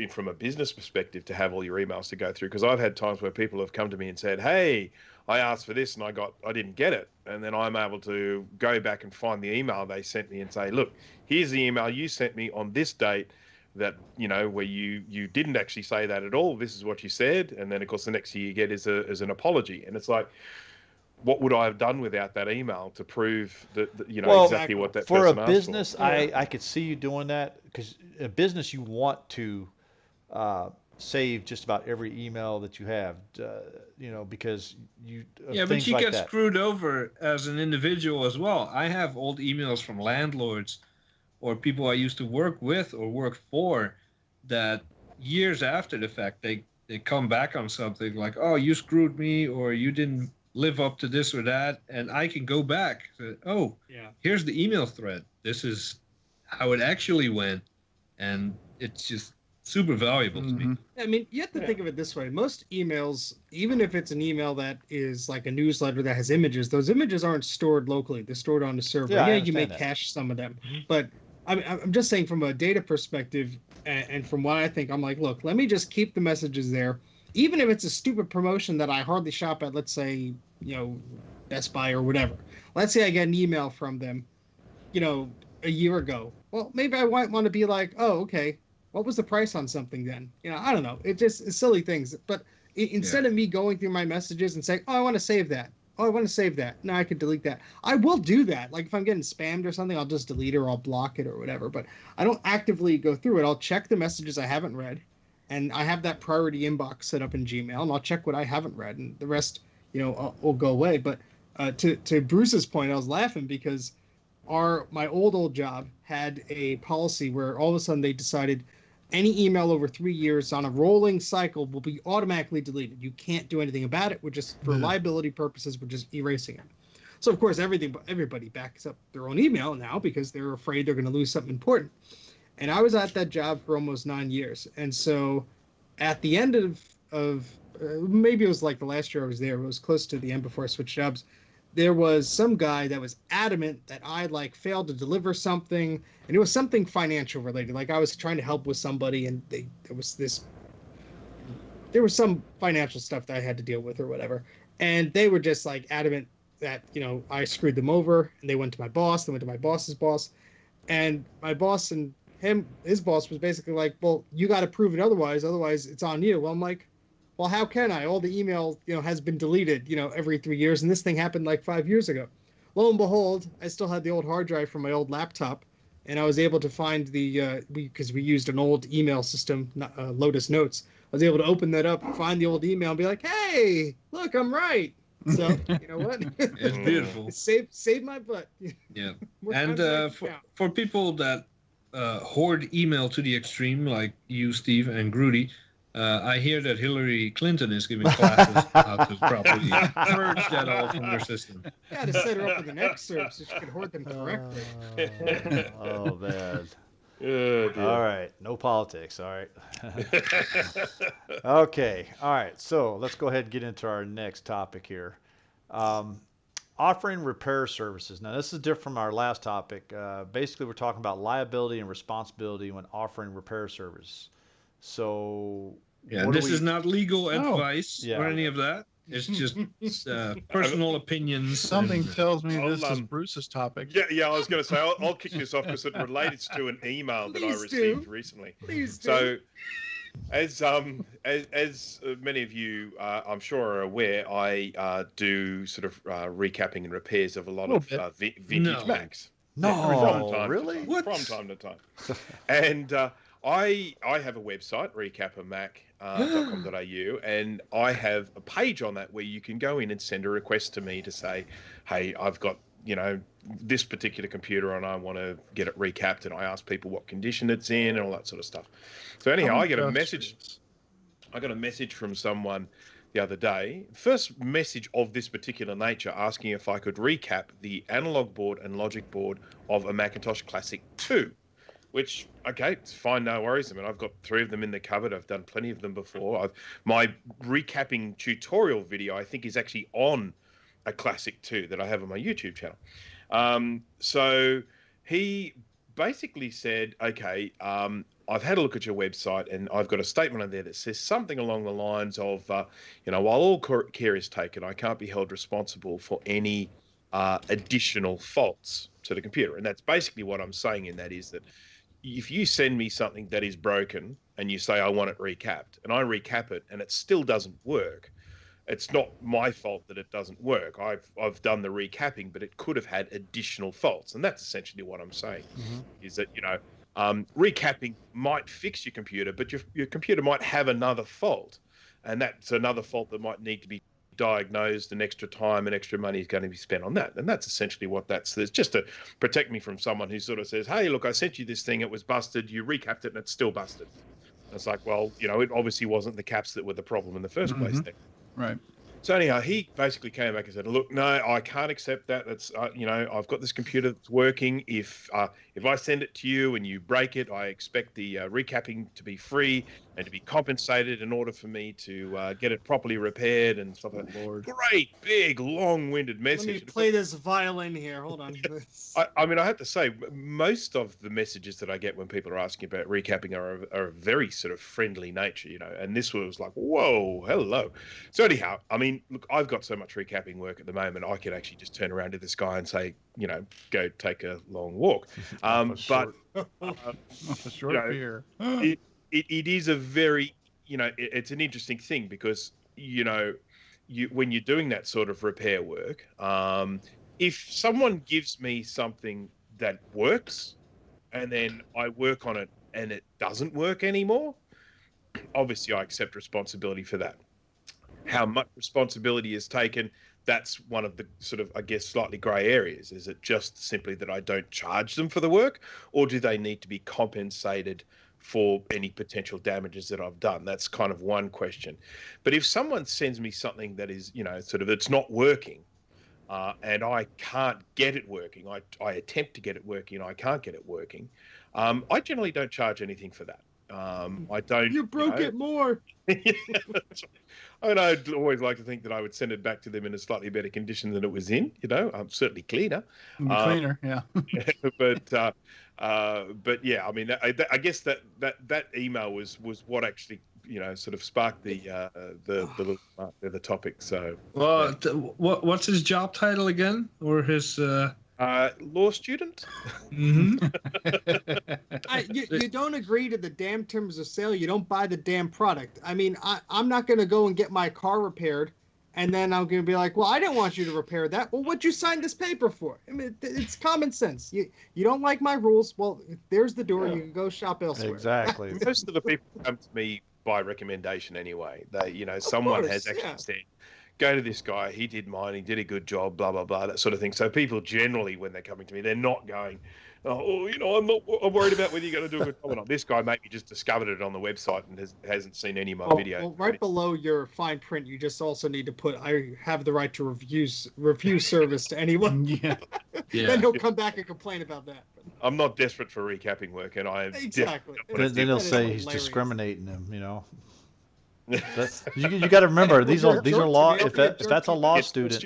from a business perspective to have all your emails to go through. Because I've had times where people have come to me and said, "Hey, I asked for this and I didn't get it," and then I'm able to go back and find the email they sent me and say, "Look, here's the email you sent me on this date. That where you didn't actually say that at all. This is what you said," and then of course the next thing you get is an apology, and it's like, what would I have done without that email to prove that Well, exactly what that For person a asked business, for? I could see you doing that because a business you want to save just about every email that you have, because you Yeah, but things you like get that. screwed over as an individual as well. I have old emails from landlords or people I used to work with or work for that years after the fact, they come back on something like, "Oh, you screwed me," or "You didn't live up to this or that." And I can go back. Say, "Oh, Yeah. here's the email thread. This is how it actually went." And it's just, super valuable to me. I mean, you have to think of it this way. Most emails, even if it's an email that is like a newsletter that has images, those images aren't stored locally. They're stored on the server. Yeah, I You may understand that. cache some of them. But I'm just saying from a data perspective and from what I think, I'm like, look, let me just keep the messages there. Even if it's a stupid promotion that I hardly shop at, let's say, Best Buy or whatever. Let's say I get an email from them, a year ago. Well, maybe I might want to be like, oh, okay, what was the price on something then? I don't know. It's silly things. But instead of me going through my messages and saying, oh, I want to save that. Oh, I want to save that. No, I could delete that. I will do that. Like if I'm getting spammed or something, I'll just delete it or I'll block it or whatever. But I don't actively go through it. I'll check the messages I haven't read. And I have that priority inbox set up in Gmail. And I'll check what I haven't read. And the rest, will go away. But to Bruce's point, I was laughing because my old job had a policy where all of a sudden they decided any email over 3 years on a rolling cycle will be automatically deleted. You can't do anything about it. We're just, for liability purposes, we're just erasing it. So, of course, everybody backs up their own email now because they're afraid they're going to lose something important. And I was at that job for almost 9 years. And so at the end of maybe it was like the last year I was there, it was close to the end before I switched jobs, there was some guy that was adamant that I failed to deliver something, and it was something financial related. Like I was trying to help with somebody, and there was some financial stuff that I had to deal with or whatever, and they were just like adamant that I screwed them over, and they went to my boss, they went to my boss's boss, and my boss and his boss was basically like, well, you got to prove it otherwise it's on you. Well, I'm like, well, how can I? All the email, has been deleted, every 3 years. And this thing happened like 5 years ago. Lo and behold, I still had the old hard drive from my old laptop. And I was able to find because we used an old email system, Lotus Notes. I was able to open that up, find the old email and be like, hey, look, I'm right. So, you know what? It's beautiful. Save my butt. Yeah. More And times than I can for people that hoard email to the extreme, like you, Steve, and Grudy, I hear that Hillary Clinton is giving classes how to properly purge that all from their system. Yeah, to set her up with an excerpt so she could hoard them correctly. Oh man. Oh, dear. All right, no politics. All right. Okay. All right. So let's go ahead and get into our next topic here. Offering repair services. Now, this is different from our last topic. Basically, we're talking about liability and responsibility when offering repair service. So, Yeah, what do this we- is not legal advice Yeah. or any of that. It's just personal opinions. Something and- tells me I'll, this is Bruce's topic. Yeah, I was going to say, I'll kick this off because it relates to an email that I Please received do. recently. Please do. So, as many of you, I'm sure, are aware, I do sort of recapping and repairs of a lot of vintage No. Macs. No, From time really? To time, What? From time to time. And I have a website, recapamac.com.au, and I have a page on that where you can go in and send a request to me to say, hey, I've got, this particular computer and I want to get it recapped, and I ask people what condition it's in and all that sort of stuff. So anyhow, I get a message. I got a message from someone the other day, first message of this particular nature, asking if I could recap the analog board and logic board of a Macintosh Classic 2, which, okay, it's fine, no worries. I mean, I've got 3 of them in the cupboard. I've done plenty of them before. My recapping tutorial video, I think, is actually on a Classic 2 that I have on my YouTube channel. So he basically said, okay, I've had a look at your website and I've got a statement on there that says something along the lines of, while all care is taken, I can't be held responsible for any additional faults to the computer. And that's basically what I'm saying in that is that if you send me something that is broken and you say, I want it recapped, and I recap it and it still doesn't work, it's not my fault that it doesn't work. I've done the recapping, but it could have had additional faults. And that's essentially what I'm saying, is that, recapping might fix your computer, but your computer might have another fault. And that's another fault that might need to be diagnosed, and extra time and extra money is going to be spent on that. And that's essentially what that's just to protect me from someone who sort of says, hey, look, I sent you this thing, it was busted, you recapped it and it's still busted. It's like, well, it obviously wasn't the caps that were the problem in the first place then. Right. So anyhow, he basically came back and said, "Look, no, I can't accept that. That's I've got this computer that's working. If I send it to you and you break it, I expect the recapping to be free and to be compensated in order for me to get it properly repaired and stuff like that." Lord. Great, big, long-winded Let message. me play this violin here. Hold on. I mean, I have to say, most of the messages that I get when people are asking about recapping are a very sort of friendly nature, and this was like, whoa, hello. So anyhow, I mean, look, I've got so much recapping work at the moment, I could actually just turn around to this guy and say, go take a long walk. But A short beer. it is a very, it's an interesting thing because, when you're doing that sort of repair work, if someone gives me something that works and then I work on it and it doesn't work anymore, obviously I accept responsibility for that. How much responsibility is taken, that's one of the sort of, I guess, slightly grey areas. Is it just simply that I don't charge them for the work, or do they need to be compensated for any potential damages that I've done? That's kind of one question. But if someone sends me something that is, sort of, it's not working, and I can't get it working, I attempt to get it working and I can't get it working, I generally don't charge anything for that. I don't. You broke it more. I mean, I'd always like to think that I would send it back to them in a slightly better condition than it was in. Certainly cleaner. Cleaner, yeah. But yeah, I mean, I guess that email was what actually sort of sparked the topic. So, Well, what's his job title again, or his? Law student. Mm-hmm. You don't agree to the damn terms of sale. You don't buy the damn product. I mean, I'm not going to go and get my car repaired, and then I'm going to be like, well, I didn't want you to repair that. Well, what'd you sign this paper for? I mean, it's common sense. You don't like my rules. Well, there's the door. You can go shop elsewhere. Exactly. Most of the people come to me by recommendation anyway. They, someone has actually said, go to this guy, he did mine, he did a good job, blah, blah, blah, that sort of thing. So people generally, when they're coming to me, they're not going, I'm worried about whether you're going to do a good job or not. This guy maybe just discovered it on the website and hasn't seen any of my videos. Well, right below your fine print, you just also need to put, I have the right to review service to anyone. Yeah. Then he'll come back and complain about that. I'm not desperate for recapping work, and I exactly. Then he'll say he's discriminating them, you got to remember these are law. If that's a law student,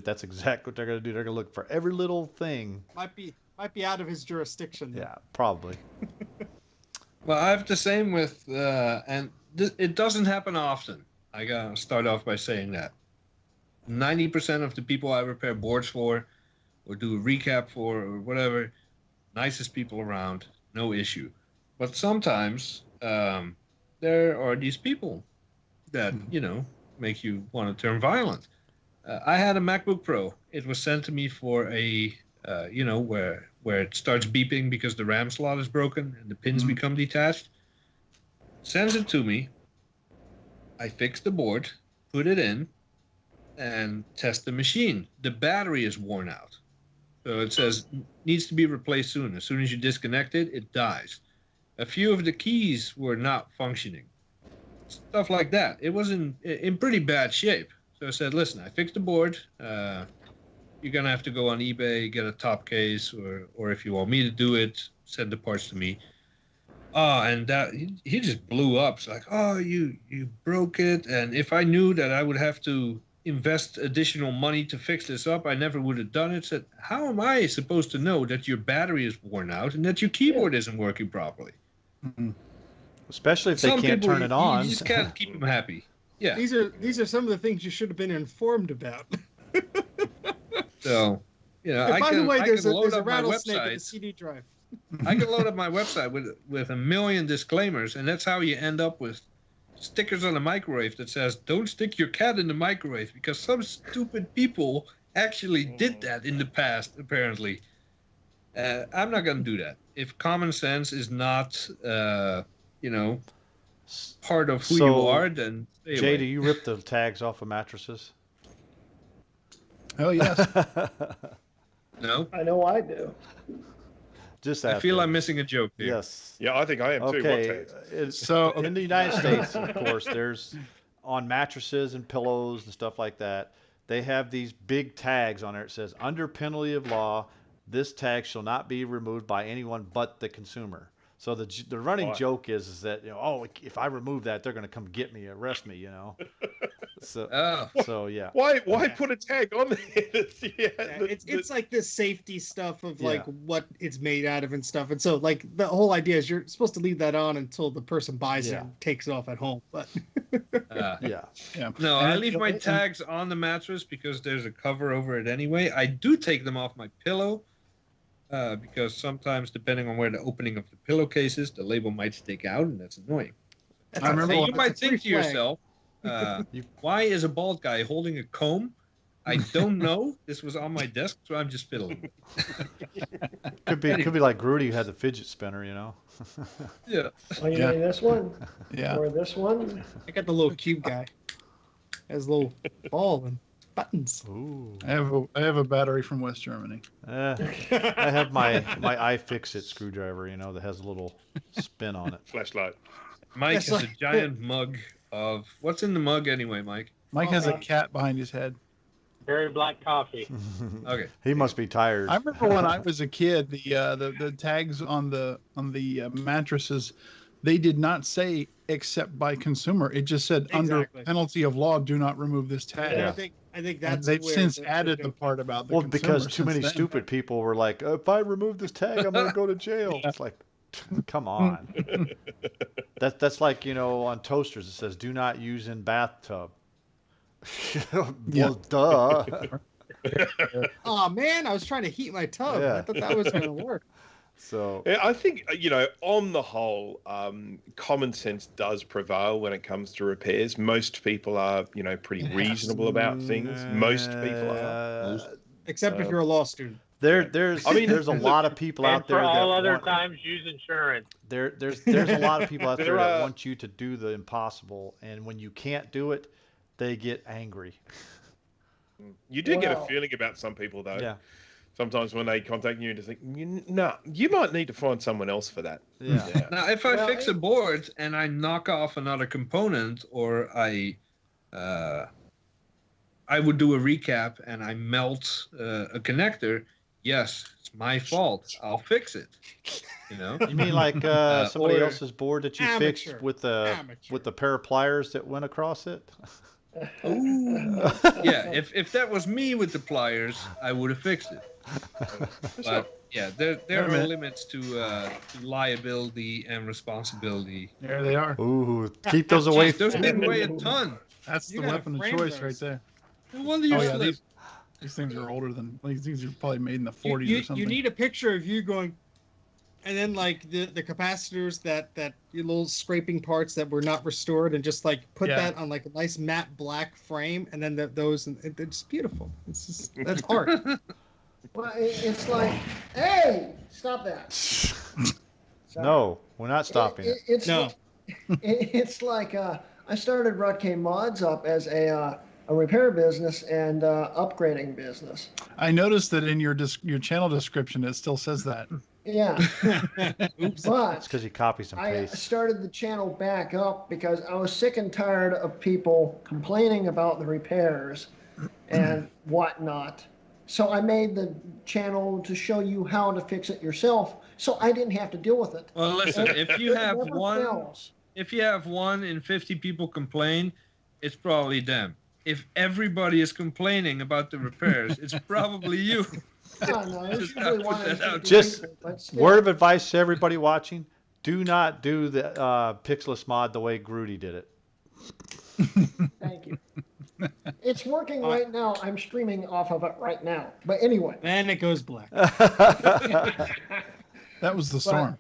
that's exactly what they're going to do. They're going to look for every little thing. Might be out of his jurisdiction. Though. Yeah, probably. Well, I have the same with, and it doesn't happen often. I gotta start off by saying that 90% of the people I repair boards for, or do a recap for, or whatever, nicest people around, no issue. But sometimes there are these people that make you want to turn violent. I had a MacBook Pro. It was sent to me for a where it starts beeping because the RAM slot is broken and the pins become detached. Sends it to me. I fix the board, put it in, and test the machine. The battery is worn out. So it says needs to be replaced soon. As soon as you disconnect it, it dies. A few of the keys were not functioning. Stuff like that. It was in pretty bad shape. So I said, listen, I fixed the board. You're going to have to go on eBay, get a top case, or if you want me to do it, send the parts to me. Oh, and that he just blew up. It's like, oh, you broke it. And if I knew that I would have to invest additional money to fix this up, I never would have done it. Said, how am I supposed to know that your battery is worn out and that your keyboard isn't working properly? Mm-hmm. Especially if they can't turn it on. You just can't keep them happy. Yeah. These are some of the things you should have been informed about. So, by the way, there's a rattlesnake in the CD drive. I can load up my website with a million disclaimers, and that's how you end up with stickers on the microwave that says, don't stick your cat in the microwave, because some stupid people actually did that in the past, apparently. I'm not going to do that. If common sense is not, part of who you are, then stay Jay, away. do you rip the tags off of mattresses? Oh, yes. No? I know I do. Just I feel I'm missing a joke here. Yes. Yeah, I think I am too. Okay. What tags? So in the United States, of course, there's on mattresses and pillows and stuff like that, they have these big tags on there. It says, under penalty of law, this tag shall not be removed by anyone but the consumer. So the running Right. joke is that, oh, if I remove that, they're going to come get me, arrest me, So Oh, so yeah. Why Yeah. put a tag on there? It's like this safety stuff of like Yeah. what it's made out of and stuff. And so like the whole idea is you're supposed to leave that on until the person buys it Yeah. and takes it off at home. But Yeah. Yeah. no, And I it- leave my and- tags on the mattress because there's a cover over it anyway. I do take them off my pillow because sometimes, depending on where the opening of the pillowcase is, the label might stick out, and that's annoying. that's I remember Hey, when- you might it's a think to free flag. yourself, why is a bald guy holding a comb? I don't know. This was on my desk, so I'm just fiddling. Could be like Grudy who had the fidget spinner, Yeah. Oh, you Yeah. mean this one Yeah. or this one? I got the little cube guy. Has a little ball and buttons. Ooh. I have a battery from West Germany. I have my iFixit screwdriver, that has a little spin on it. Flashlight. Mike That's has a like- giant mug of what's in the mug anyway, Mike? Mike has a Okay. cat behind his head. Very black coffee. Okay. He must be tired. I remember when I was a kid, the tags on the mattresses, they did not say except by consumer. It just said under Exactly. penalty of law, do not remove this tag. And Yeah. I think And that's they've where since the added the joke- part about the Well, consumer because too many since then. stupid people were like, if I remove this tag, I'm going to go to jail. It's like, come on. That's like, on toasters, it says, do not use in bathtub. Well, Yeah. duh. Oh man, I was trying to heat my tub. Yeah. I thought that was gonna work. So, Yeah, I think on the whole, common sense does prevail when it comes to repairs. Most people are, pretty reasonable about things. Most people are. Except if you're a law student. there's I mean, there's a lot of people And out there for all that other want, times, use insurance. there's a lot of people out there There that are- want you to do the impossible, and when you can't do it, they get angry. You do get a Well- feeling about some people, though. Yeah. Sometimes when they contact you and just think, no, you might need to find someone else for that. Yeah. Yeah. Now, if I Well, fix a board and I knock off another component, or I would do a recap and I melt a connector, yes, it's my fault. I'll fix it. You mean like somebody or- else's board that you Amateur. fixed with the Amateur. pair of pliers that went across it? Ooh. Yeah, if that was me with the pliers, I would have fixed it. But yeah, there Wait a are minute. limits to liability and responsibility. There they are. Ooh, keep those away. Jeez, those things weigh a ton. That's You the gotta weapon of frame choice those. right there. No wonder you Oh, yeah, slip. These things are older than these are probably made in the You, 40s you, or something. you need a picture of you going, and then like the capacitors that your little scraping parts that were not restored, and just like put Yeah. that on like a nice matte black frame, and then those, and it's beautiful. It's just that's art. Well, it's like, hey, stop that. Sorry. No, we're not stopping it. It's No. it's like I started Rutke Mods up as a repair business and upgrading business. I noticed that in your channel description, it still says that. Yeah, Oops. but It's because you copies and I pastes. started the channel back up because I was sick and tired of people complaining about the repairs and whatnot. So I made the channel to show you how to fix it yourself, so I didn't have to deal with it. Well, listen, if you It have never one fails. if you have 1 in 50 people complain, it's probably them. If everybody is complaining about the repairs, it's probably you. No, it's Just usually put one in that out 50 Just people, but still. Word of advice to everybody watching: do not do the Pixeless mod the way Grudy did it. Thank you. It's working right now. I'm streaming off of it right now. But anyway, Then it goes black. That was the storm.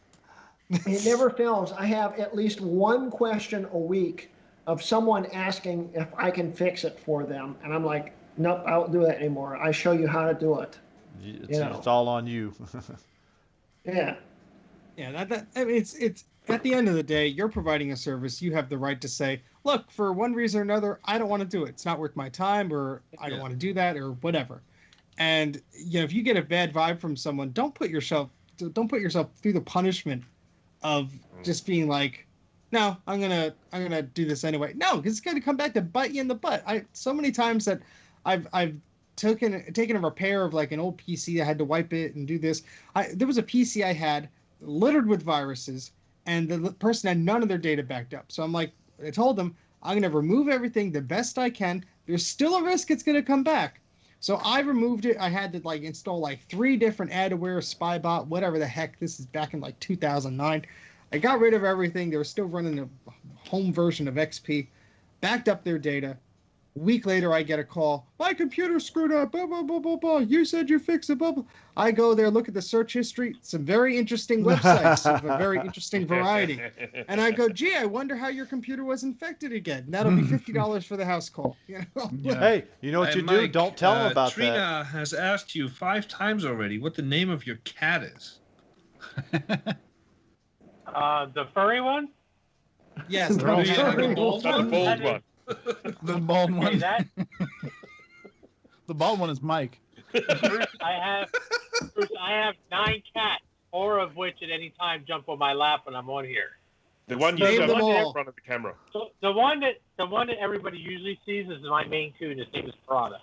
it never fails. I have at least one question a week of someone asking if I can fix it for them. And I'm like, nope, I don't do that anymore. I show you how to do it. It's all on you. Yeah. Yeah, I mean, it's at the end of the day, you're providing a service. You have the right to say, look, for one reason or another, I don't want to do it. It's not worth my time, or I don't Yeah. want to do that, or whatever. And if you get a bad vibe from someone, don't put yourself through the punishment of just being like, no, I'm gonna do this anyway. No, because it's gonna come back to bite you in the butt. So many times that I've taken a repair of like an old PC. I had to wipe it and do this. There was a PC I had littered with viruses, and the person had none of their data backed up. So I'm like, I told them I'm gonna remove everything the best I can. There's still a risk it's gonna come back. So I removed it. I had to like install like 3 different adware, spybot, whatever the heck. This is back in like 2009. I got rid of everything. They were still running a home version of XP. Backed up their data. A week later, I get a call. My computer screwed up. Blah, blah, blah, blah, blah. You said you fixed it. Blah, blah. I go there, look at the search history. Some very interesting websites of a very interesting variety. And I go, gee, I wonder how your computer was infected again. That'll be $50 for the house call. You know? Yeah. Hey, you know what you do? Mike, Don't tell them about Trina that. has asked you 5 times already what the name of your cat is. The furry one? Yes. They're all Do you have a very bald Not the one? bald That one. The bald Hey, one. that The bald one is Mike. Bruce, I have 9 cats, 4 of which at any time jump on my lap when I'm on here. The one you Name showed them in all. front of the camera. So the one that everybody usually sees is my Maine Coon. His name is Prada.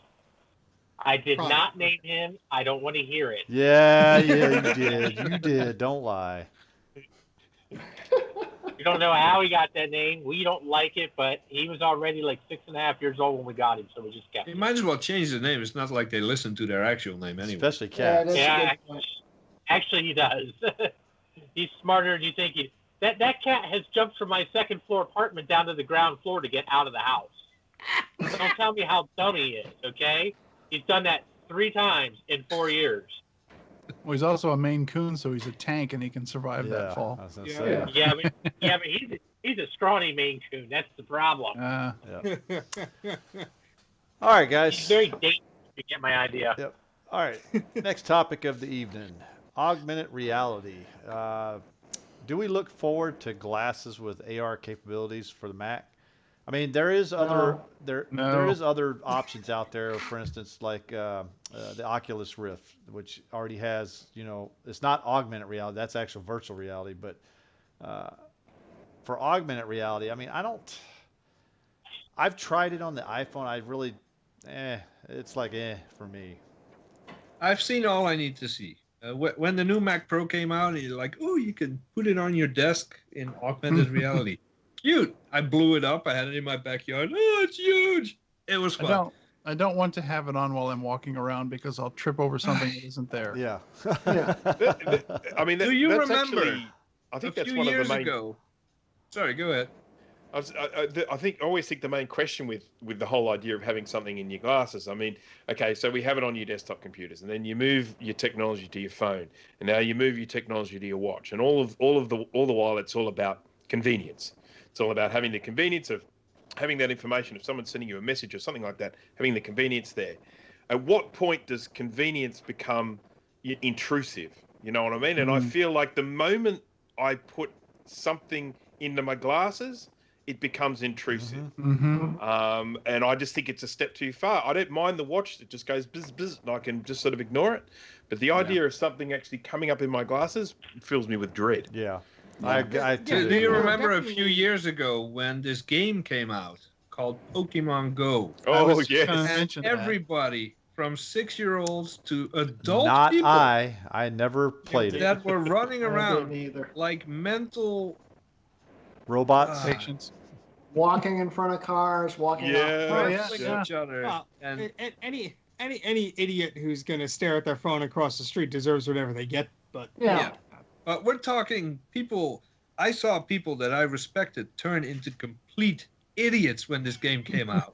I did Prada. not name him. I don't want to hear it. Yeah, you did. You did. Don't lie. We don't know how he got that name. We don't like it, but he was already like 6.5 years old when we got him, so we just kept You him. might as well change the name. It's not like they listen to their actual name anyway. Especially Yeah, cats. that's a Yeah, good point. actually he does. He's smarter than you think he. That cat has jumped from my 2nd floor apartment down to the ground floor to get out of the house. Don't tell me how dumb he is, okay? He's done that 3 times in 4 years. Well, he's also a Maine Coon, so he's a tank and he can survive Yeah, that fall. I was gonna Yeah. say. Yeah, but he's a scrawny Maine Coon. That's the problem. All right, He's guys. very dangerous. You get my idea. Yep. All right. Next topic of the evening: augmented reality. Do we look forward to glasses with AR capabilities for the Mac? I mean, there is other there No. is other options out there. For instance, like the Oculus Rift, which already has, it's not augmented reality. That's actual virtual reality. But for augmented reality, I mean, I've tried it on the iPhone. I really, it's like for me. I've seen all I need to see. When the new Mac Pro came out, you're like, oh, you can put it on your desk in augmented reality. Cute. I blew it up. I had it in my backyard. Oh, it's huge. It was fun. I don't want to have it on while I'm walking around because I'll trip over something that isn't there. Yeah. I mean, Do you that's remember actually, I think a that's few one of years the main. ago. Sorry, go ahead. I always think the main question with the whole idea of having something in your glasses. I mean, okay, so we have it on your desktop computers, and then you move your technology to your phone, and now you move your technology to your watch, and all the while it's all about convenience. It's all about having the convenience of having that information. If someone's sending you a message or something like that, having the convenience there. At what point does convenience become intrusive? You know what I mean? And I feel like the moment I put something into my glasses, it becomes intrusive. Mm-hmm. And I just think it's a step too far. I don't mind the watch that just goes bzz, bzz, and I can just sort of ignore it. But the idea of something actually coming up in my glasses fills me with dread. Yeah. Yeah. Do totally you agree. remember a Definitely. few years ago when this game came out called Pokemon Go? Oh, yes. gonna And mention that. everybody from 6-year-olds to adult Not people I never played it. that were running I didn't around either. like mental Robots. Patience. Walking in front of cars, walking Yeah. out Oh, yeah. wrestling Yeah. each other. Well, And any idiot who's gonna stare at their phone across the street deserves whatever they get. But Yeah. but we're talking people. I saw people that I respected turn into complete idiots when this game came out.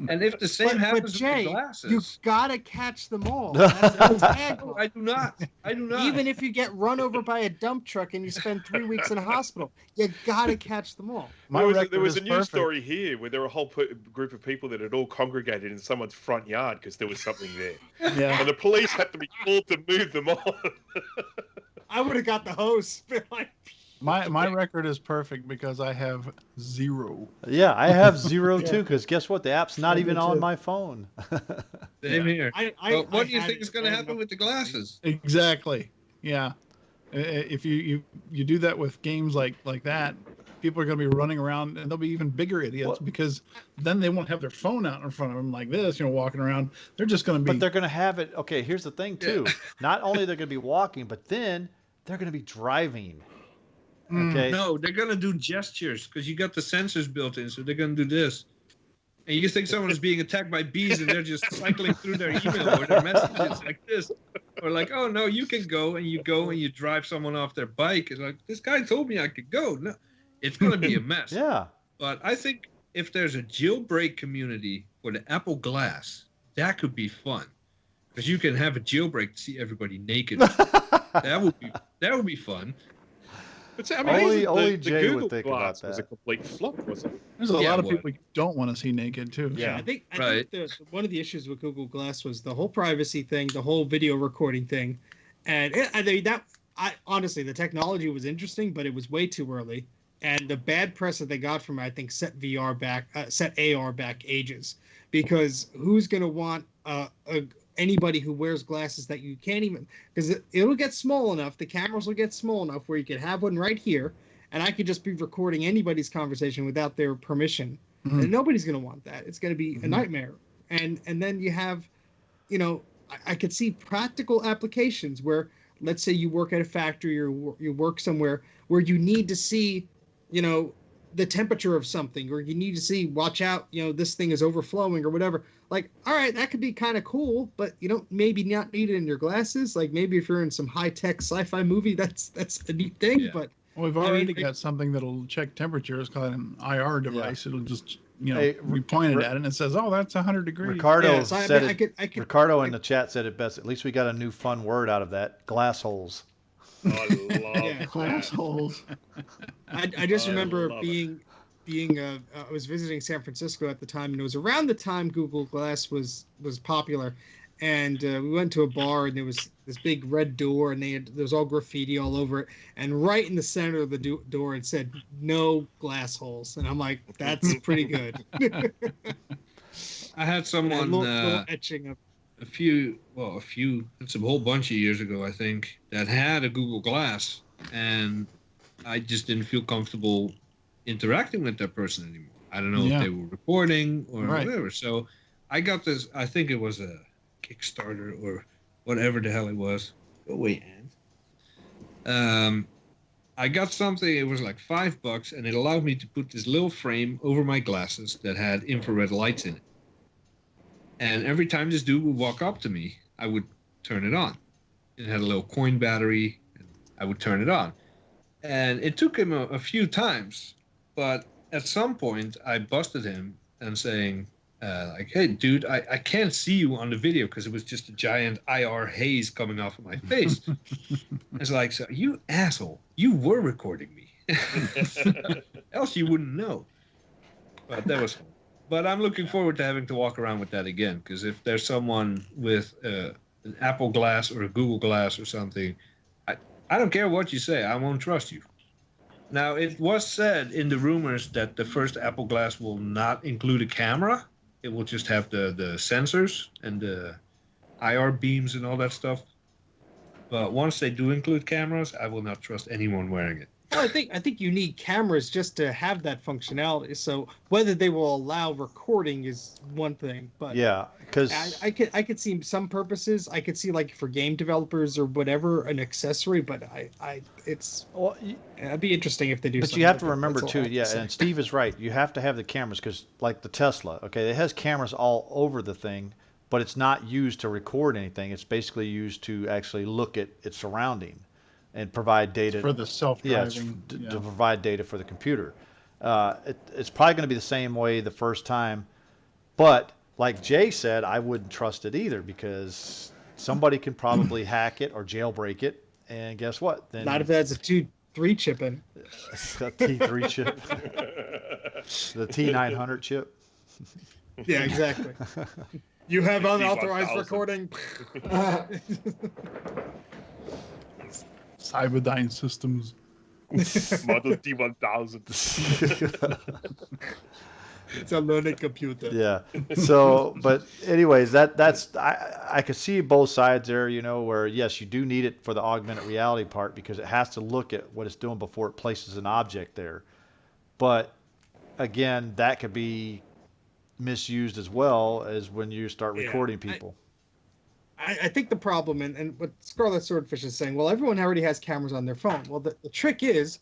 And if the same but happens Jay, with the glasses, you gotta catch them all. That's the tagline. no, I do not. I do not. Even if you get run over by a dump truck and you spend 3 weeks in a hospital, you gotta catch them all. My There record was is a news perfect. story here where there were a whole group of people that had all congregated in someone's front yard because there was something there. Yeah. And the police had to be called to move them on. I would have got the hose. Like, My record is perfect because I have 0. Yeah, I have 0 too, because guess what? The app's not I even do on too. my phone. Same here. But what do you had think it is going to bad happen enough. with the glasses? Exactly. Yeah. If you do that with games like that, people are going to be running around, and they'll be even bigger idiots Well- because then they won't have their phone out in front of them like this, walking around. They're just going to be. But they're going to have it. Okay, here's the thing too. Not only they're going to be walking, but then they're going to be driving. Okay. No, they're gonna do gestures because you got the sensors built in, so they're gonna do this. And you think someone is being attacked by bees and they're just cycling through their email or their messages like this. Or like, oh no, you can go and you drive someone off their bike. It's like, this guy told me I could go. No, it's gonna be a mess. Yeah. But I think if there's a jailbreak community for the Apple Glass, that could be fun. Because you can have a jailbreak to see everybody naked. that would be fun. But I mean, Only the Jay Google would think Glass about was a that. complete flop, wasn't it? There's a Yeah, lot of what? people you don't want to see naked too. Yeah. I think Right. one of the issues with Google Glass was the whole privacy thing, the whole video recording thing, and honestly, the technology was interesting, but it was way too early. And the bad press that they got from it, I think, set AR back ages, because who's gonna want anybody who wears glasses that you can't even, because it'll get small enough, the cameras will get small enough where you could have one right here, and I could just be recording anybody's conversation without their permission. Mhm. And nobody's going to want that. It's going to be a nightmare. And then you have, I could see practical applications where, let's say you work at a factory or you work somewhere where you need to see, the temperature of something, or you need to see, watch out, this thing is overflowing or whatever. Like, all right, that could be kind of cool, but you don't maybe not need it in your glasses. Like maybe if you're in some high-tech sci-fi movie, that's a neat thing. Yeah. But Well, we've already got something that'll check temperature. It's called an IR device. It'll just, Hey, be pointed at it and it says, "Oh, that's 100 degrees." Ricardo yeah, so said I it. could Ricardo in the chat said it best. At least we got a new fun word out of that. Glass holes. I love Yeah. Glass holes. I just I remember love being I was visiting San Francisco at the time, and it was around the time Google Glass was popular, and we went to a bar, and there was this big red door, and there was all graffiti all over it, and right in the center of the door it said "No glass holes," and I'm like, that's pretty good. I had someone little etching of. It's a whole bunch of years ago, I think, that had a Google Glass, and I just didn't feel comfortable interacting with that person anymore. I don't know if they were recording or whatever. So I got this, I think it was a Kickstarter or whatever the hell it was. Oh, wait, I got something, it was like $5, and it allowed me to put this little frame over my glasses that had infrared lights in it. And every time this dude would walk up to me, I would turn it on. It had a little coin battery, and I would turn it on. And it took him a few times, but at some point I busted him and saying, hey, dude, I can't see you on the video because it was just a giant IR haze coming off of my face. It's like, so you asshole, you were recording me. Else you wouldn't know. But that was fun. But I'm looking forward to having to walk around with that again, because if there's someone with an Apple Glass or a Google Glass or something, I don't care what you say, I won't trust you. Now, it was said in the rumors that the first Apple Glass will not include a camera. It will just have the sensors and the IR beams and all that stuff. But once they do include cameras, I will not trust anyone wearing it. Well, I think you need cameras just to have that functionality. So whether they will allow recording is one thing, but Yeah, because I could see some purposes. I could see like for game developers or whatever an accessory, but it'd be interesting if they do. But something you have like to that. remember That's all I too, have to yeah, say. and Steve is right. You have to have the cameras because, like the Tesla, okay, it has cameras all over the thing, but it's not used to record anything. It's basically used to actually look at its surrounding and provide data for the Yeah, self-driving. it's to provide data for the computer. It's probably going to be the same way the first time, but like Jay said, I wouldn't trust it either because somebody can probably hack it or jailbreak it, and guess what? Then Not if that's a 2-3 chip in. a T3 chip, the T900 chip. Yeah, exactly. You have unauthorized 1000. recording. Cyberdyne Systems. Model T1000. It's a learning computer. Yeah. So, but anyways, that's I could see both sides there. Where yes, you do need it for the augmented reality part because it has to look at what it's doing before it places an object there. But again, that could be misused as well as when you start Yeah, recording people. I think the problem, and what Scarlet Swordfish is saying, well, everyone already has cameras on their phone. Well, the trick is,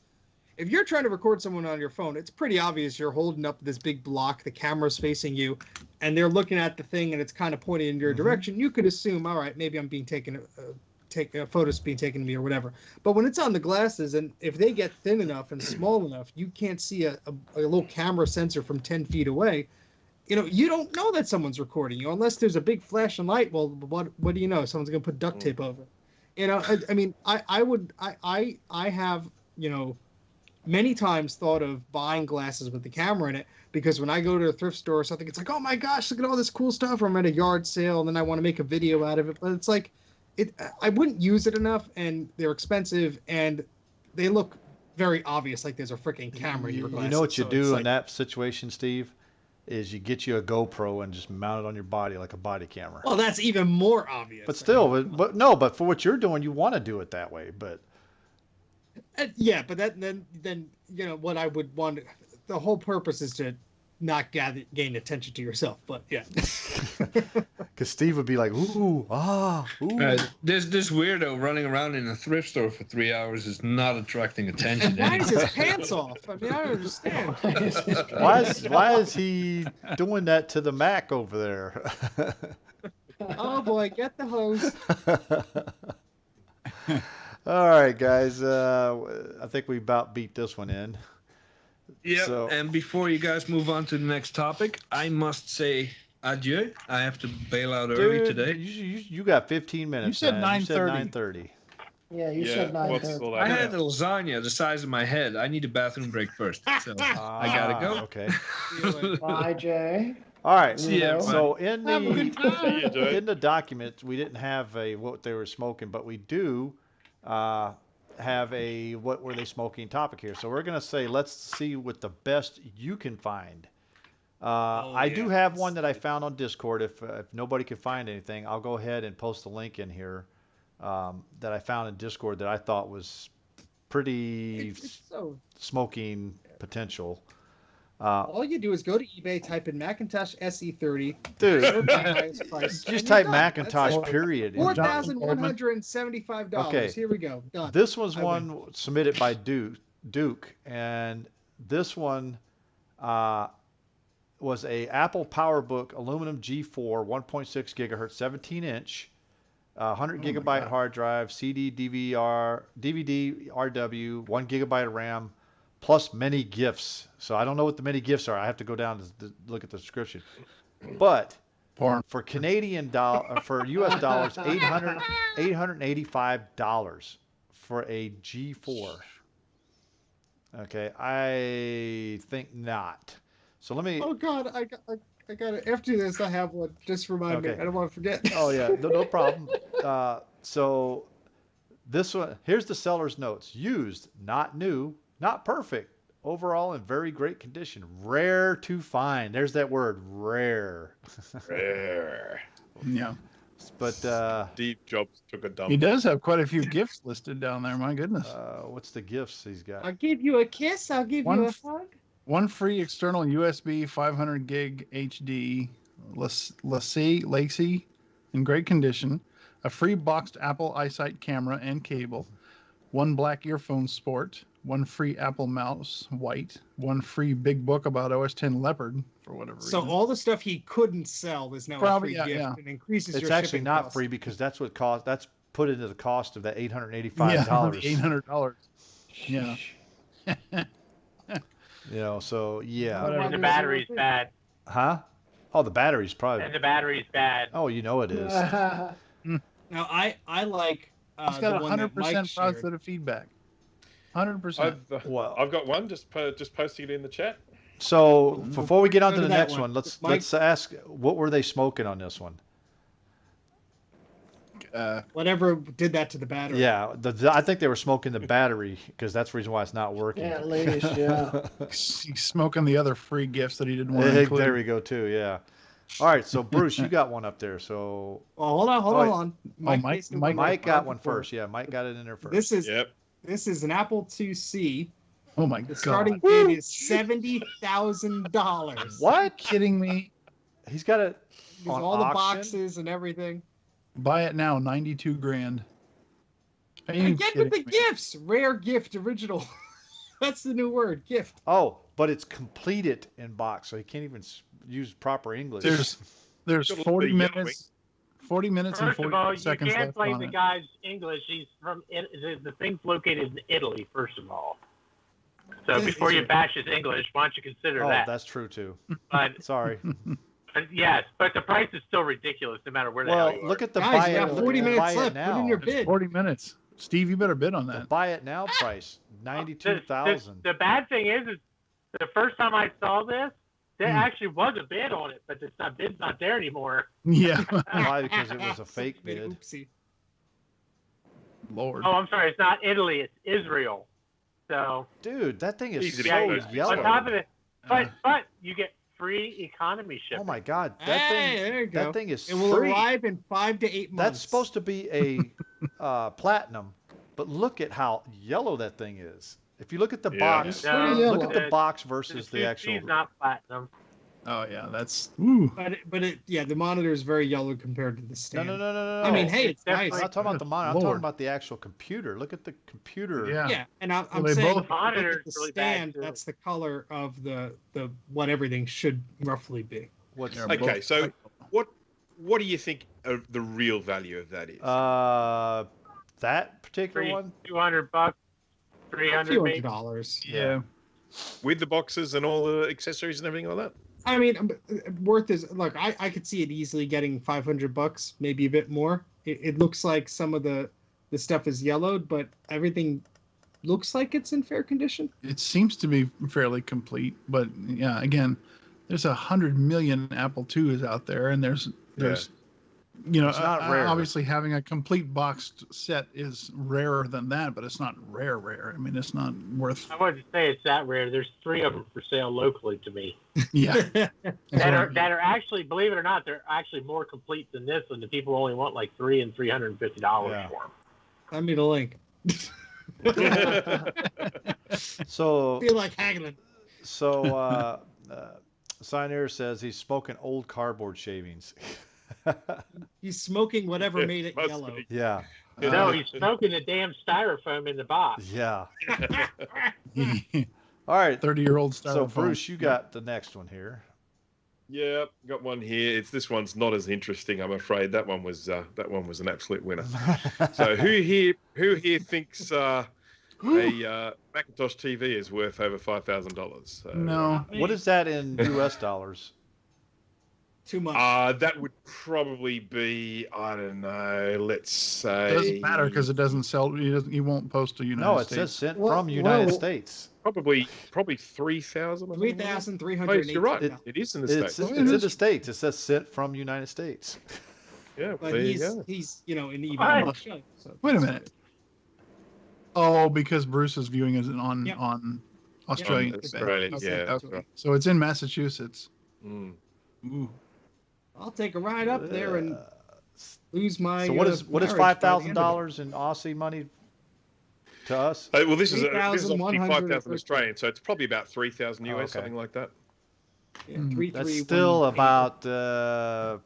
if you're trying to record someone on your phone, it's pretty obvious you're holding up this big block, the camera's facing you, and they're looking at the thing and it's kind of pointed in your direction. You could assume, all right, maybe I'm being taken, a photo's being taken of me or whatever. But when it's on the glasses, and if they get thin enough and small enough, you can't see a little camera sensor from 10 feet away. You don't know that someone's recording you unless there's a big flashing light. Well, what do you know? Someone's gonna put duct tape over. I mean, I have, many times thought of buying glasses with the camera in it, because when I go to a thrift store or something, it's like, oh my gosh, look at all this cool stuff. Or I'm at a yard sale and then I want to make a video out of it. But it's like, I wouldn't use it enough, and they're expensive and they look very obvious, like there's a freaking camera in your glasses. You know what you So do it's in like, that situation, Steve? Is you get you a GoPro and just mount it on your body like a body camera. well, that's even more obvious. But still, but for what you're doing, you want to do it that way. But Yeah, but then what I would want. The whole purpose is to not gain attention to yourself. But yeah, because Steve would be like, ooh, ooh. This weirdo running around in a thrift store for 3 hours is not attracting attention. why is his pants off? I mean, I don't understand. Why is he doing that to the Mac over there? Oh boy, get the hose. All right, guys. I think we about beat this one in. Yep. So- And before you guys move on to the next topic, I must say adieu. I have to bail out early Dude, today. You got 15 minutes. said man. You said 9:30. 9:30. Yeah, you said what's 9:30. all I that? had a lasagna the size of my head. I need a bathroom break first. So I gotta go. Okay. Bye, Jay. All right. See ya, So in Have a good time. See you, Jay. in the document, we didn't have a what they were smoking, but we do have a what were they smoking topic here. So we're gonna say let's see what the best you can find. I do have one that I found on Discord. If nobody can find anything, I'll go ahead and post a link in here that I found in Discord that I thought was pretty It's so. smoking potential. All you do is go to eBay, type in Macintosh SE30, Dude, search the highest price, just and type you're done. Macintosh That's it. period. $4,175. Okay. Here we go. Done. This was I win. one submitted by Duke, and this one was a Apple PowerBook aluminum G4 1.6 gigahertz 17-inch 100 gigabyte hard drive, CD, DVD, RW, 1 gigabyte of RAM, plus many gifts. So I don't know what the many gifts are. I have to go down to look at the description. But Porn. for for US dollars, $885 for a G4. Okay, I think not. So let me. Oh God, I got it. After this, I have one. Just remind me. Okay. I don't want to forget. Oh yeah, no problem. So this one, here's the seller's notes. Used, not new, not perfect. Overall in very great condition. Rare to find. There's that word, rare. Rare. Yeah. But Steve Jobs took a dump. He does have quite a few gifts listed down there. My goodness. what's the gifts he's got? I'll give you a kiss. I'll give One you a f- hug. One free external USB 500 gig HD Lacey in great condition. A free boxed Apple EyeSight camera and cable. One black earphone sport. One free Apple mouse white. One free big book about OS X Leopard for whatever So reason. all the stuff he couldn't sell is now Probably, a free yeah, gift yeah. and increases It's your actually shipping not costs. free because that's what cost. That's put into the cost of that $885. Yeah, the $800. Yeah. You know, so yeah. Whatever. And the battery's bad. Huh? Oh, the battery's probably. And the battery's bad. Oh, you know it is. Now I like It's the got one that Mike 100% shared. positive feedback. 100%. Well, I've got one. Just posting it in the chat. so before we get on Go to to the that next one. one, let's Mike? ask what were they smoking on this one? Whatever did that to the battery. Yeah, I think they were smoking the battery because that's the reason why it's not working. At least, yeah. He's smoking the other free gifts that he didn't want to There include. we go too. Yeah. All right, so Bruce, you got one up there. So Well, hold on. Oh, Mike- basically Mike Mike got one first. Yeah, Mike got it in there first. This is Yep. This is an Apple IIc Oh my The god! starting bid is $70,000. What? Kidding me? He's got it With on all the auction? boxes and everything. Buy it now, 92 grand. Are you And get with the kidding me? gifts. Rare gift original. That's the new word, gift. Oh, but it's completed in box, so he can't even use proper English. There's Got a 40 little bit minutes. 40 minutes and First 40 of all, you seconds can't left blame on the it. guy's English. He's from the thing's located in Italy. First of all, so Is before you it? bash his English, why don't you consider Oh, that? that's true too. But Sorry. yes, but the price is still ridiculous, no matter where the hell Well, you look are. at the Guys, buy you it. got 40 the minutes buy left. it Put in now. your It's bid. 40 minutes. Steve, you better bid on The that. buy it now price, The 92,000. bad thing is the first time I saw this, there Hmm. actually was a bid on it, but the bid's not there anymore. Yeah. Why? Because it was a fake Somebody made bid. Oopsie. Lord. Oh, I'm sorry, it's not Italy, it's Israel. So Dude, that thing is Easy to so get those yellow. on top of it, Uh, but you get free economy shipping. Oh my God, that Hey, there you thing, go. that thing is It will free. arrive in 5 to 8 months. That's supposed to be a platinum, but look at how yellow that thing is. If you look at the Yeah. box, It's No, pretty look yellow. at the box The versus the 2C actual. is not platinum. oh yeah, that's. Ooh. But yeah, the monitor is very yellow compared to the No, stand. no, no, no, no. I mean, no. hey, It's it's nice. I'm definitely- not talking about the monitor. I'm Lord. talking about the actual computer. Look at the computer. Yeah. Yeah, and I'm they saying both- if you look Monitor at the is really bad, stand, too. that's the color of the what everything should roughly be. What's They're Okay, both- so what do you think of the real value of that is? that particular one? $200, A $300 few maybe. $100. Yeah. With the boxes and all the accessories and everything like that? I mean, worth is look. I could see it easily getting $500, maybe a bit more. It looks like some of the stuff is yellowed, but everything looks like it's in fair condition. It seems to be fairly complete, but yeah, again, there's 100 million Apple IIs out there, and there's you know, It's not rare. obviously having a complete boxed set is rarer than that, but it's not rare. I mean, it's not worth. I wouldn't say it's that rare. There's 3 of them for sale locally to me. Yeah. that are actually, believe it or not, they're actually more complete than this, and the people only want like $300 and $350 Yeah. for them. Send me the link. So, Feel like haggling. Signair says he's smoking old cardboard shavings. He's smoking whatever made it Must yellow. be. Yeah, No, he's smoking the damn styrofoam in the box. yeah. All right. 30-year-old styrofoam. So, Bruce, you got the next one here. Yeah, got one here. This one's not as interesting, I'm afraid. That one was an absolute winner. So who here thinks a Macintosh TV is worth over $5,000? So, No. What is that in U.S. dollars? Too much. That would probably be, I don't know, let's say. It doesn't matter because it doesn't sell. He won't post to United No, it States. says sent Well- from United well- States. Probably 3,000. or something like that. 3,380. Oh, you're right. It- It is in the It's States. in the States. It says sent from United States. Yeah, But there you he's go. in even What? Australia. So Wait a minute. Oh, because Bruce is viewing it on Yep. on Australian. Australia, Okay. yeah. Okay. That's right. So it's in Massachusetts. Mm. Ooh. I'll take a ride up there and lose my. So what is marriage by the end of $5,000 in Aussie money to us? Well, this is obviously 3,100 5,000 Australian, so it's probably about 3,000 US, Oh, okay. something like that. it. Yeah, Mm. 3, That's 3, still 1, 8. about a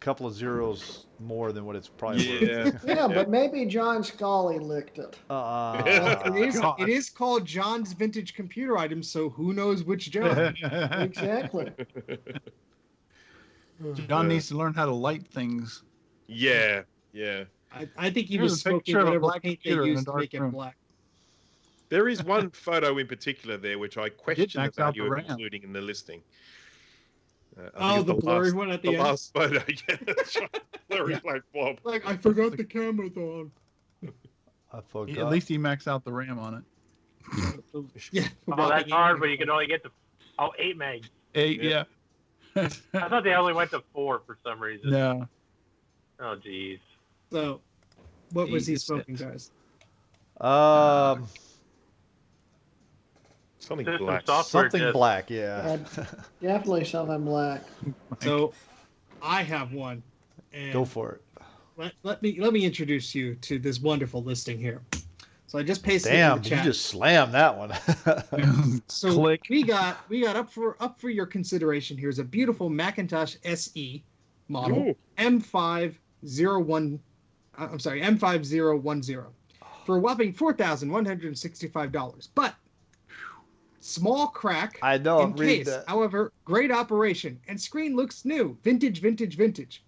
couple of zeros more than what it's probably worth. Yeah. Yeah, but maybe John Scully licked it. It is called John's vintage computer item, so who knows which John? Exactly. John needs to learn how to light things. Yeah. I think he Here's was a picture smoking of a whatever black paint they computer in a used to dark make it room. black. There is one photo in particular there which I question the max out value the of RAM. including in the listing. I think Oh, it's the blurry last, one at the the end. last photo. Yeah, that's right. Blurry Yeah. black blob. Like I forgot the camera's on. I forgot. At least he maxed out the RAM on it. Yeah. Oh, that's hard, but you can only get to 8 megs. 8, yeah. I thought they only went to 4 for some reason. No. Oh, geez. So, what was he Jesus. smoking, guys? Something System black. software Something disk. black, yeah. Definitely something black. So, I have one. And Go for it. let me introduce you to this wonderful listing here. So I just pasted it Damn, in the you chat. just slammed that one. So Click. we got up for your consideration. Here's a beautiful Macintosh SE model Ooh. M5010. I'm sorry, M5010 for a whopping $4,165. But small crack I know, in I'm reading case. that. However, great operation and screen looks new, vintage, vintage, vintage.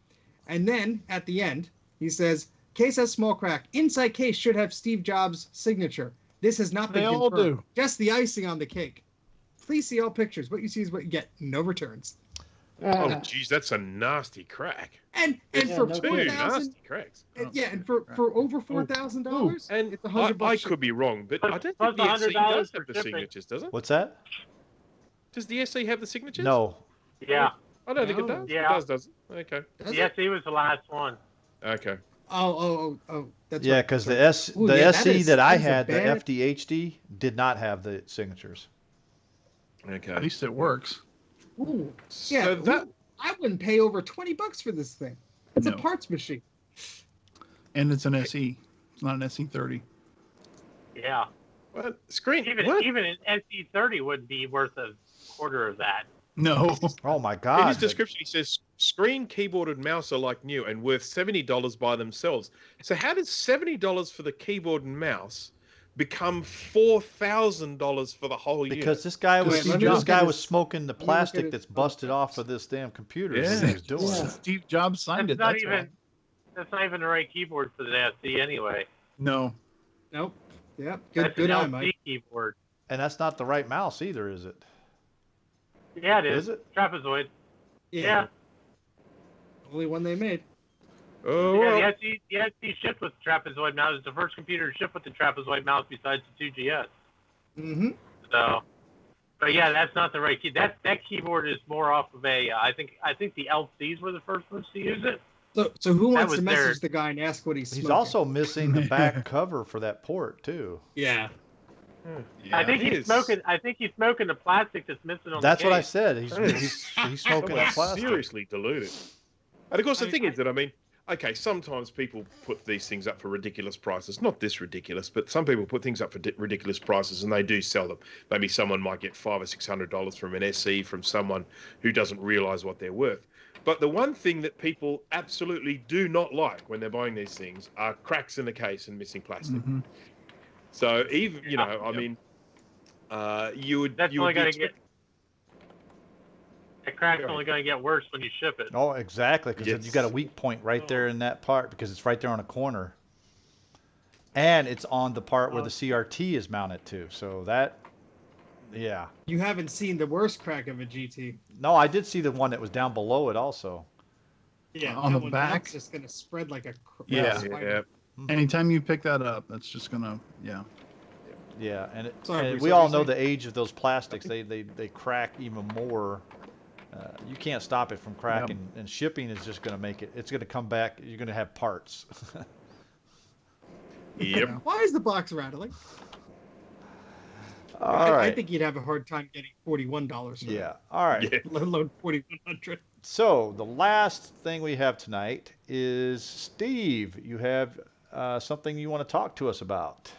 And then at the end, he says, case has small crack. Inside case should have Steve Jobs' signature. This has not been They all confirmed. do. Just the icing on the cake. Please see all pictures. What you see is what you get. No returns. Oh, geez, that's a nasty crack. And Yeah, for no Two kidding. 4,000, nasty cracks. yeah, and for over $4,000, And it's $100. I could be wrong, but I don't Plus think the SE $100 does for have the shipping. signatures, does it? What's that? Does the SE have the signatures? No. Yeah. I don't think it No. does. Yeah. It does. Okay. Does The it? SE was the last one. Okay. Oh, that's Yeah, right. because That's the right. Ooh, the yeah, SE that I is a had, the bad- FDHD, did not have the signatures. Okay. At least it works. Ooh, yeah, So that I wouldn't pay over $20 for this thing. It's a No. parts machine. And it's an SE. It's not an SE30. Yeah. what? Screen. Even What? even an SE30 wouldn't be worth a quarter of that. No. Oh my In God! his description, he says screen, keyboard, and mouse are like new and worth $70 by themselves. So how does $70 for the keyboard and mouse become $4,000 for the whole unit? Because this guy was Wait, let me this look guy at was his- smoking the let me look at plastic his- that's busted off of this damn computer. Yeah. That's what he was doing. Yeah. Steve Jobs signed That's it. not That's even why. that's not even the right keyboard for the SE anyway. No. Nope. Yep. That's Good an eye, LC Mike. keyboard. And that's not the right mouse either, is it? Yeah, it is. Is it? Trapezoid. Yeah. Yeah. Only one they made. Oh, Yeah, well. the SE shipped with the trapezoid mouse. It's the first computer to ship with the trapezoid mouse besides the 2GS. Mm-hmm. So, but yeah, that's not the right key. That keyboard is more off of a. I think the LCs were the first ones to use it. So who wants was to their- message the guy and ask what he's He's smoking? also missing the back cover for that port too. Yeah. Yeah, I think it he's is. smoking. I think he's smoking the plastic that's missing on That's the what I case. said. That He's is smoking that somewhat plastic. seriously diluted. And of course, the thing is that, I mean, okay, sometimes people put these things up for ridiculous prices. Not this ridiculous, but some people put things up for ridiculous prices, and they do sell them. Maybe someone might get $500 or $600 from an SE from someone who doesn't realise what they're worth. But the one thing that people absolutely do not like when they're buying these things are cracks in the case and missing plastic. Mhm. So even, you know, I Yep. mean, you would That's you only would be going to get. expect- That crack's Go ahead. only going to get worse when you ship it. Oh, exactly. Because Yes. you got a weak point right there in that part because it's right there on a corner, and it's on the part where the CRT is mounted to. So that, yeah. You haven't seen the worst crack of a GT. No, I did see the one that was down below it also. Yeah. On that the one, back? That's just gonna spread like a Yeah. spider. Yeah. Anytime you pick that up, that's just gonna, yeah. Yeah, and, Sorry, and Bruce, we what were all you know saying? the age of those plastics. They crack even more. You can't stop it from cracking, and shipping is just going to make it. It's going to come back. You're going to have parts. Yep. Why is the box rattling? All I right. think you'd have a hard time getting $41 for Yeah. All right. Yeah. that, let alone $4,100. So the last thing we have tonight is Steve. You have something you want to talk to us about.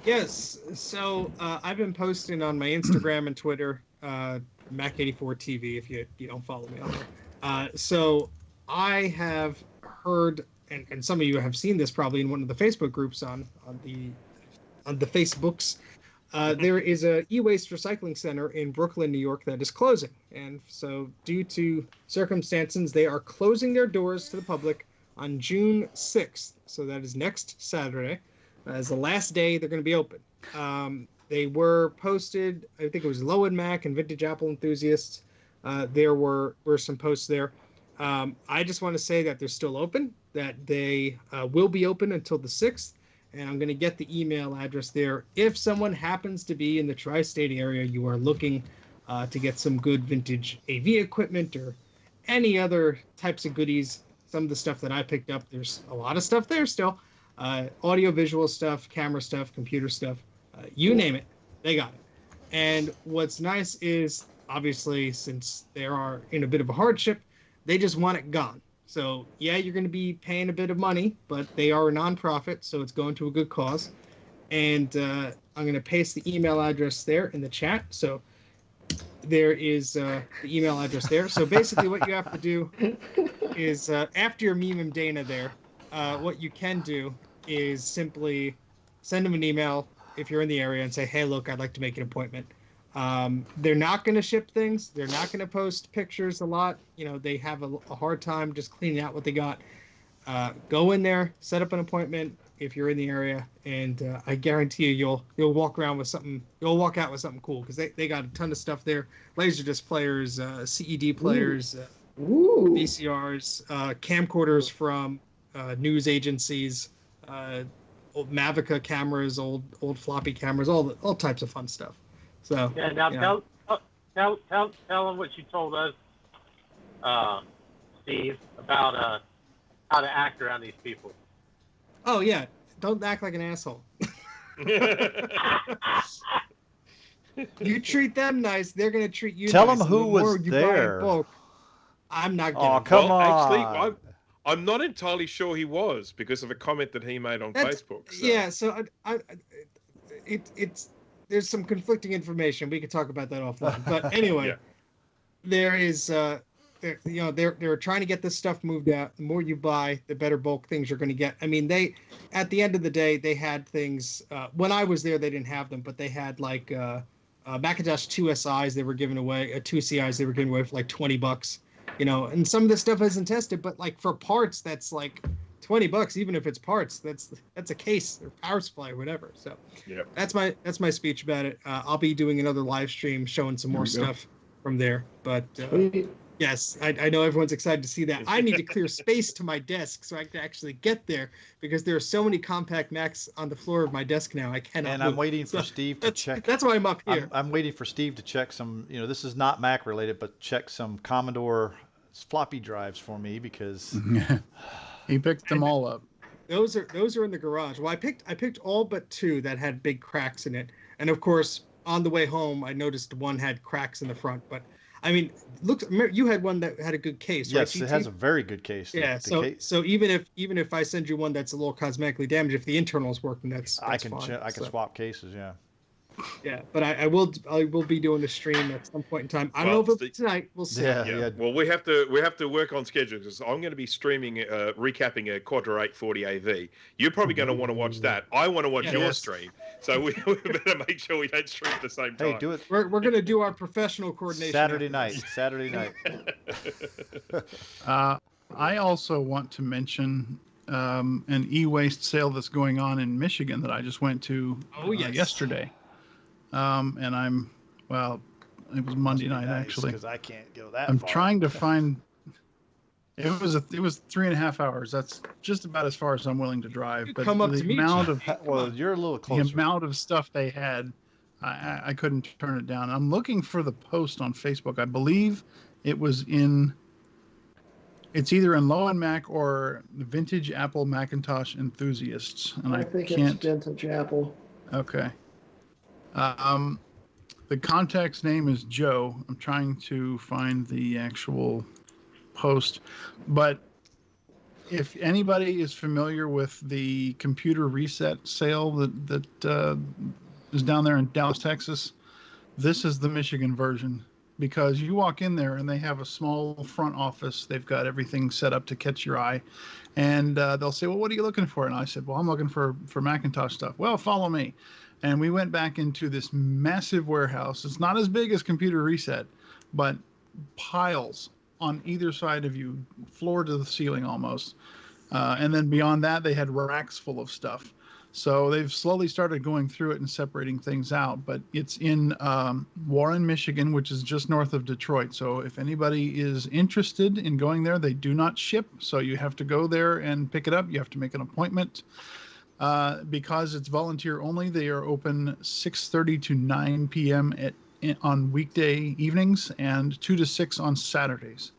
Yes. So I've been posting on my Instagram and Twitter, Mac84TV, if you don't follow me on there. So I have heard, and some of you have seen this probably in one of the Facebook groups on the Facebooks. There is a e-waste recycling center in Brooklyn, New York that is closing. And so due to circumstances, they are closing their doors to the public on June 6th. So that is next Saturday. As the last day they're going to be open. They were posted, I think it was Low and Mac and Vintage Apple Enthusiasts. There were some posts there. I just want to say that they're still open, that they will be open until the 6th. And I'm going to get the email address there. If someone happens to be in the tri-state area, you are looking to get some good vintage AV equipment or any other types of goodies, some of the stuff that I picked up, there's a lot of stuff there still. Audio visual stuff, camera stuff, computer stuff, you name it, they got it. And what's nice is, obviously, since they are in a bit of a hardship, they just want it gone. So yeah, you're going to be paying a bit of money, but they are a nonprofit, so it's going to a good cause. and I'm going to paste the email address there in the chat. So there is the email address there. So basically, what you have to do is after your meme and Dana there, what you can do is simply send them an email if you're in the area and say, hey, look, I'd like to make an appointment. They're not going to ship things. They're not going to post pictures a lot. You know, they have a hard time just cleaning out what they got. Go in there, set up an appointment if you're in the area, and I guarantee you you'll walk around with something. You'll walk out with something cool because they got a ton of stuff there: laserdisc players, CED players, Ooh. VCRs, camcorders from news agencies, old Mavica cameras, old floppy cameras, all types of fun stuff. So Yeah, now you know. tell them what you told us, Steve, about how to act around these people. Oh yeah, don't act like an asshole. You treat them nice, they're gonna treat you Tell nice. them And who the more was you buy in there. bulk, I'm not Oh, getting. come Well, actually, on. I'm not entirely sure he was because of a comment that he made on Facebook. So. Yeah, so it's there's some conflicting information. We could talk about that offline. But anyway, Yeah. there is they're trying to get this stuff moved out. The more you buy, the better bulk things you're going to get. I mean, they at the end of the day, they had things. When I was there, they didn't have them, but they had like Macintosh 2 SIs they were giving away, 2 CIs they were giving away for like $20. You know, and some of this stuff isn't tested, but like for parts, that's like $20, even if it's parts. That's a case or power supply or whatever. So Yeah. that's my speech about it. I'll be doing another live stream showing some more stuff from there. But Sweet. yes, I know everyone's excited to see that. I need to clear space to my desk so I can actually get there because there are so many compact Macs on the floor of my desk now. I cannot. And move. I'm waiting for So Steve to check. That's why I'm up here. I'm waiting for Steve to check some, this is not Mac related, but check some Commodore floppy drives for me because He picked them all up. Those are in the garage. Well, I picked all but 2 that had big cracks in it, and of course on the way home I noticed one had cracks in the front. But I mean, you had one that had a good case, right? yes, it has a very good case. Yeah. So even if I send you one that's a little cosmetically damaged, if the internal is working, that's I can fine. I can swap cases. Yeah. Yeah, but I will be doing a stream at some point in time. I don't know if it'll be tonight. We'll see. Yeah. Well, we have to work on schedules because I'm going to be streaming, recapping a Quadra 840 AV. You're probably going to want to watch that. I want to watch your stream, so we better make sure we don't stream at the same time. Hey, do it We're going to do our professional coordination Saturday after night. Saturday night. I also want to mention an e-waste sale that's going on in Michigan that I just went to yesterday. And it was Monday night actually. Because I can't go that I'm far. trying to find. It was 3.5 hours. That's just about as far as I'm willing to drive. But come up the to meet amount you. of Well, you're a little the closer. amount of stuff they had, I couldn't turn it down. I'm looking for the post on Facebook. I believe it was in. It's either in Low End Mac or Vintage Apple Macintosh Enthusiasts, and I think it's Vintage Apple. Okay. The contact's name is Joe. I'm trying to find the actual post, but if anybody is familiar with the computer reset sale that is down there in Dallas, Texas, this is the Michigan version. Because you walk in there and they have a small front office. They've got everything set up to catch your eye. And they'll say, well, what are you looking for? And I said, well, I'm looking for Macintosh stuff. Well, follow me. And we went back into this massive warehouse. It's not as big as Computer Reset, but piles on either side of you, floor to the ceiling almost. And then beyond that, they had racks full of stuff. So they've slowly started going through it and separating things out. But it's in Warren, Michigan, which is just north of Detroit. So if anybody is interested in going there, they do not ship. So you have to go there and pick it up. You have to make an appointment. Because it's volunteer only, they are open 6:30 to 9 p.m. on weekday evenings and 2 to 6 on Saturdays.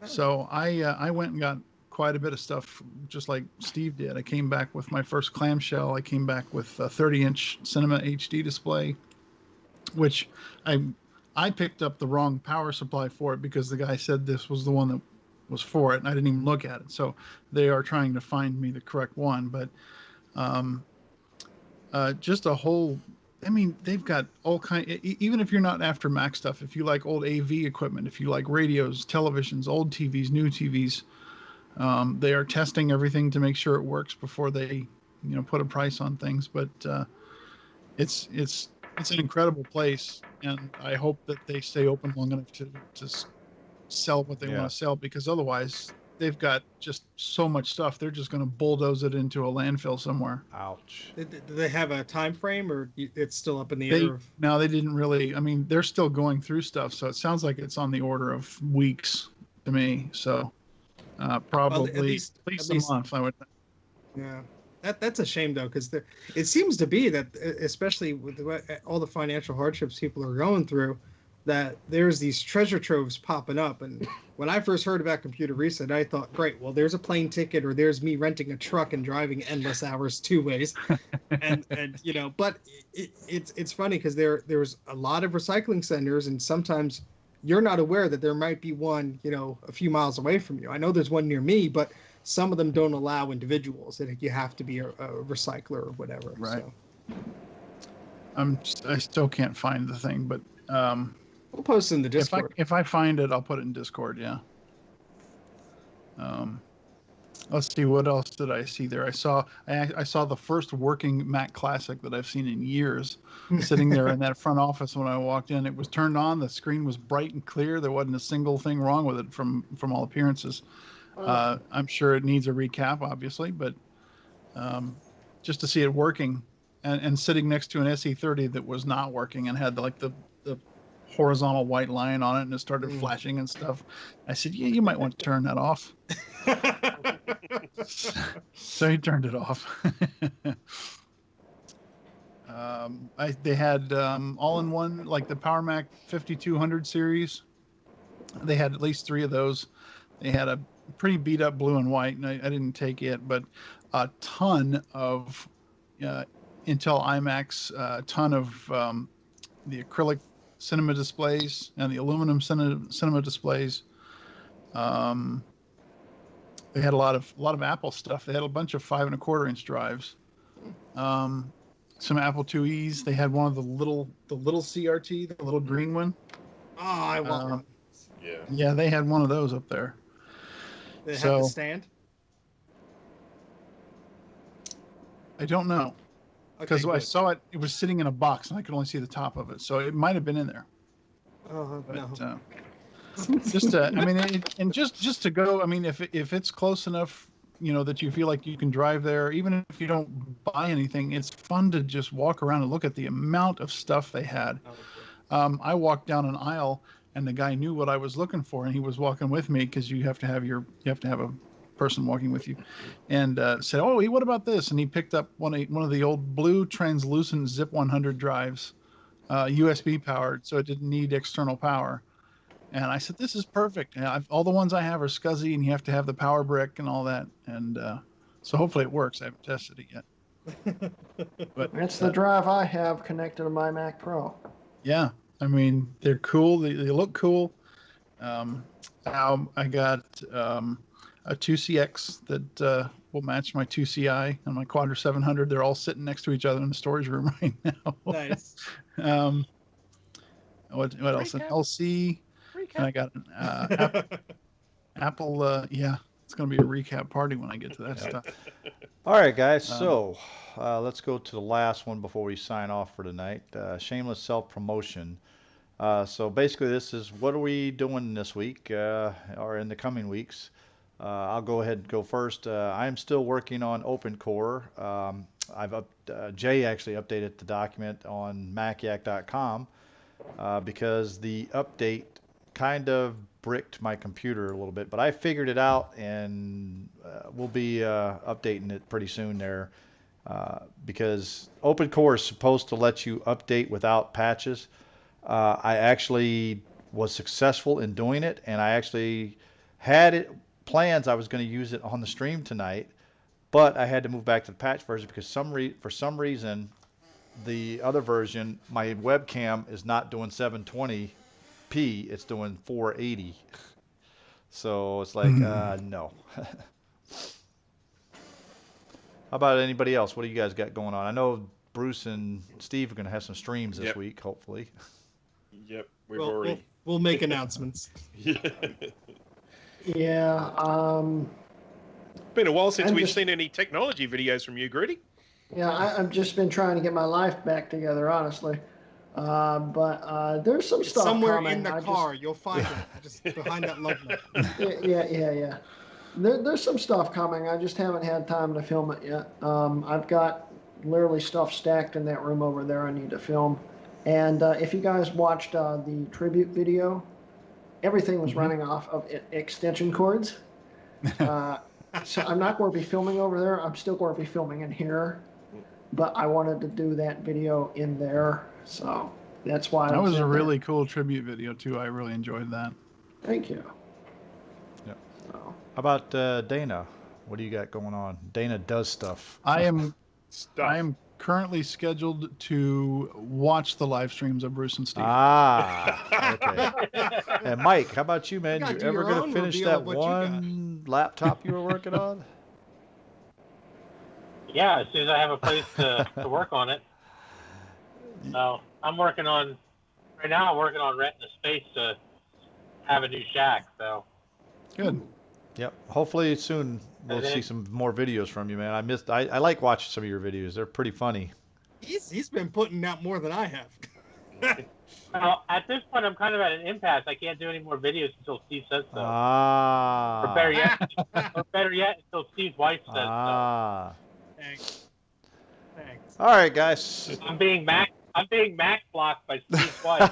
So I went and got quite a bit of stuff, just like Steve did. I came back with my first clamshell. I came back with a 30-inch Cinema HD display, which I picked up the wrong power supply for it because the guy said this was the one that was for it, and I didn't even look at it. So they are trying to find me the correct one. But just a whole. I mean, they've got all kind. Even if you're not after Mac stuff, if you like old AV equipment, if you like radios, televisions, old TVs, new TVs, they are testing everything to make sure it works before they, put a price on things. But it's an incredible place, and I hope that they stay open long enough to sell what they want Yeah. to sell, because otherwise they've got just so much stuff. They're just going to bulldoze it into a landfill somewhere. Ouch. Do they have a time frame, or it's still up in the They air? no, they didn't really. I mean, they're still going through stuff, so it sounds like it's on the order of weeks to me. So probably at least a month. I would. Yeah, that's a shame though, because it seems to be that, especially with all the financial hardships people are going through, that there's these treasure troves popping up. And when I first heard about Computer Reset, I thought, great, well, there's a plane ticket, or there's me renting a truck and driving endless hours two ways. and but it's funny because there's a lot of recycling centers, and sometimes you're not aware that there might be one a few miles away from you. I know there's one near me, but some of them don't allow individuals, that you have to be a recycler or whatever. Right. So I still can't find the thing, but we'll post it in the Discord. if I find it, I'll put it in Discord. Yeah. Let's see, what else did I see there? I saw the first working Mac Classic that I've seen in years, sitting there in that front office when I walked in. It was turned on. The screen was bright and clear. There wasn't a single thing wrong with it from all appearances. I'm sure it needs a recap, obviously, but just to see it working and sitting next to an SE30 that was not working and had like the horizontal white line on it, and it started flashing and stuff. I said, yeah, you might want to turn that off. So he turned it off. They had all-in-one, like the Power Mac 5200 series. They had at least 3 of those. They had a pretty beat up blue and white, and I didn't take it, but a ton of Intel iMacs, a ton of the acrylic cinema displays and the aluminum cinema displays. They had a lot of Apple stuff. They had a bunch of 5 1/4-inch drives. Some Apple IIe's. They had one of the little CRT, the little green one. Oh, I want one. Yeah. Yeah, they had one of those up there. They have the stand. I don't know, because Okay, I saw it. It was sitting in a box, and I could only see the top of it, so it might have been in there. But, no. Just to, I mean, and just to go. I mean, if it's close enough, that you feel like you can drive there, even if you don't buy anything, it's fun to just walk around and look at the amount of stuff they had. I walked down an aisle, and the guy knew what I was looking for, and he was walking with me, because you have to have a person walking with you, and said, "Oh, what about this?" And he picked up one of the old blue translucent Zip 100 drives, USB powered, so it didn't need external power. And I said, "This is perfect. All the ones I have are SCSI, and you have to have the power brick and all that." And so hopefully it works. I haven't tested it yet. But That's the drive I have connected to my Mac Pro. Yeah, I mean, they're cool. They look cool. Now I got a 2CX that will match my 2CI and my Quadra 700. They're all sitting next to each other in the storage room right now. Nice. What else? An LC. And I got an Apple. Yeah, it's going to be a recap party when I get to that stuff. All right, guys. So let's go to the last one before we sign off for tonight. Shameless self-promotion. So basically, this is what are we doing this week or in the coming weeks. I'll go ahead and go first. I am still working on OpenCore. Jay actually updated the document on macyak.com because the update kind of bricked my computer a little bit, but I figured it out, and we'll be updating it pretty soon there because OpenCore is supposed to let you update without patches. I actually was successful in doing it, and I actually had plans I was going to use it on the stream tonight, but I had to move back to the patch version because for some reason the other version, my webcam is not doing 720p, it's doing 480. So it's like no. How about anybody else? What do you guys got going on? I know Bruce and Steve are going to have some streams this Yep. week, hopefully. Yep, we've We'll, already. we'll make announcements. Yeah. Yeah. Been a while since I'm we've just- seen any technology videos from you, Gritty. Yeah, I've just been trying to get my life back together, honestly. But there's some It's stuff somewhere coming. in the I car. You'll find it just behind that love note. Yeah. There's some stuff coming. I just haven't had time to film it yet. I've got literally stuff stacked in that room over there I need to film. And if you guys watched the tribute video, everything was running off of extension cords. So I'm not going to be filming over there. I'm still going to be filming in here. But I wanted to do that video in there. So that's why That I was a did really cool tribute video too. I really enjoyed that. Thank you. Yep. So, How about Dana? What do you got going on? Dana does stuff. I am Stuff. currently scheduled to watch the live streams of Bruce and Steve. Ah, okay. And Mike, how about you, man? gotta You do ever your gonna own finish reveal that of what you got. one laptop you were working on? Yeah, as soon as I have a place to work on it. So I'm working on right now. I'm working on renting a space to have a new shack. So Good. Yep. Hopefully soon we'll And then- see some more videos from you, man. I like watching some of your videos. They're pretty funny. He's been putting out more than I have. well, at this point, I'm kind of at an impasse. I can't do any more videos until Steve says so. Ah. Or better yet, until Steve's wife says Ah. Thanks. Thanks. All right, guys. so. I'm being Mac blocked by Steve's wife.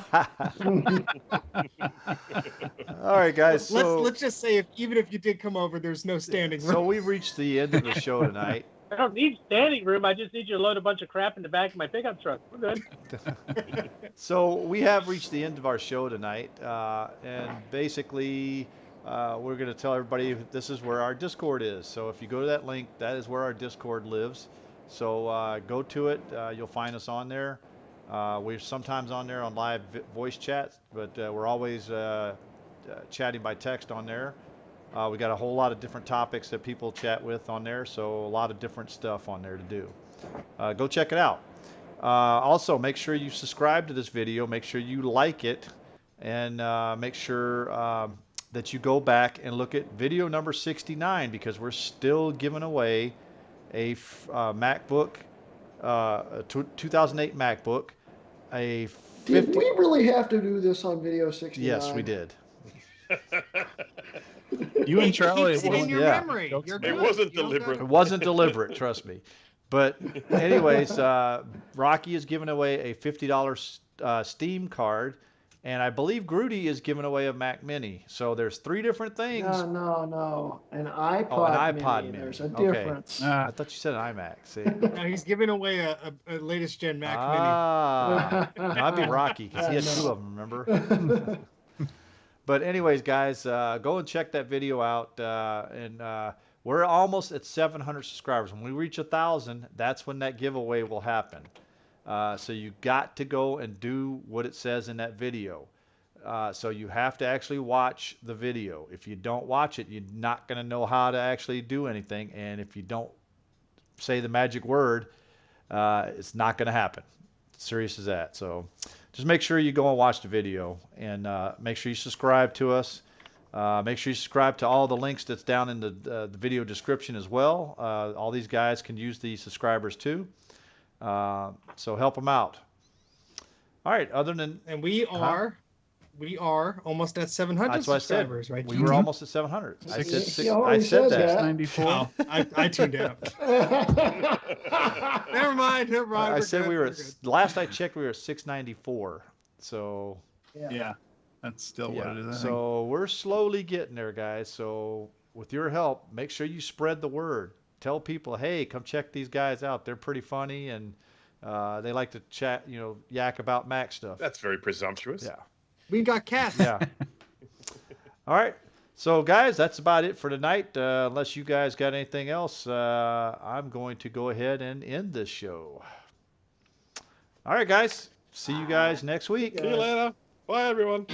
All right, guys. So, Let's just say even if you did come over, there's no standing room. so we've reached the end of the show tonight. I don't need standing room. I just need you to load a bunch of crap in the back of my pickup truck. We're good. So we have reached the end of our show tonight, and basically we're going to tell everybody this is where our Discord is. So if you go to that link, that is where our Discord lives. So go to it. You'll find us on there. We're sometimes on there on live voice chat, but we're always chatting by text on there. We got a whole lot of different topics that people chat with on there, so a lot of different stuff on there to do. Go check it out. Also, make sure you subscribe to this video, make sure you like it, and make sure that you go back and look at video number 69 because we're still giving away a MacBook, a 2008 MacBook, a 50. did we really have to do this on video 69? Yes, we did. You and Charlie. Keeps it in your Yeah. memory. You're It good. wasn't You don't deliberate. It gotta- wasn't deliberate, trust me. But anyways, Rocky is giving away a $50 Steam card, and I believe Grudy is giving away a Mac Mini. So there's three different things. No. An iPod, Oh, an iPod mini. mini. There's a Okay. difference. I thought you said an iMac. See? No, he's giving away a latest gen Mac Ah, no, that'd be Rocky because he had I two know. of them. Remember? But anyways, guys, go and check that video out, and we're almost at 700 subscribers. When we reach 1,000, that's when that giveaway will happen. So you got to go and do what it says in that video. So you have to actually watch the video. If you don't watch it, you're not going to know how to actually do anything. And if you don't say the magic word, it's not going to happen. Serious as that. So just make sure you go and watch the video, and make sure you subscribe to us. Make sure you subscribe to all the links that's down in the video description as well. All these guys can use the subscribers too. So help them out. All right. Other than And we are almost at 700 that's what I said. subscribers, right? We were almost at 700. I said He I already said said that. that. 94. Oh, I tuned out. Never mind. I we're said good, we were we're at, good. last I checked we were at 694. So Yeah, that's still what it is. I think. so we're slowly getting there, guys. So with your help, make sure you spread the word. Tell people, hey, come check these guys out. They're pretty funny, and they like to chat, yak about Mac stuff. That's very presumptuous. Yeah. We got cats. Yeah. All right. So, guys, that's about it for tonight. Unless you guys got anything else, I'm going to go ahead and end this show. All right, guys. See you guys next week. See you later. Bye, everyone.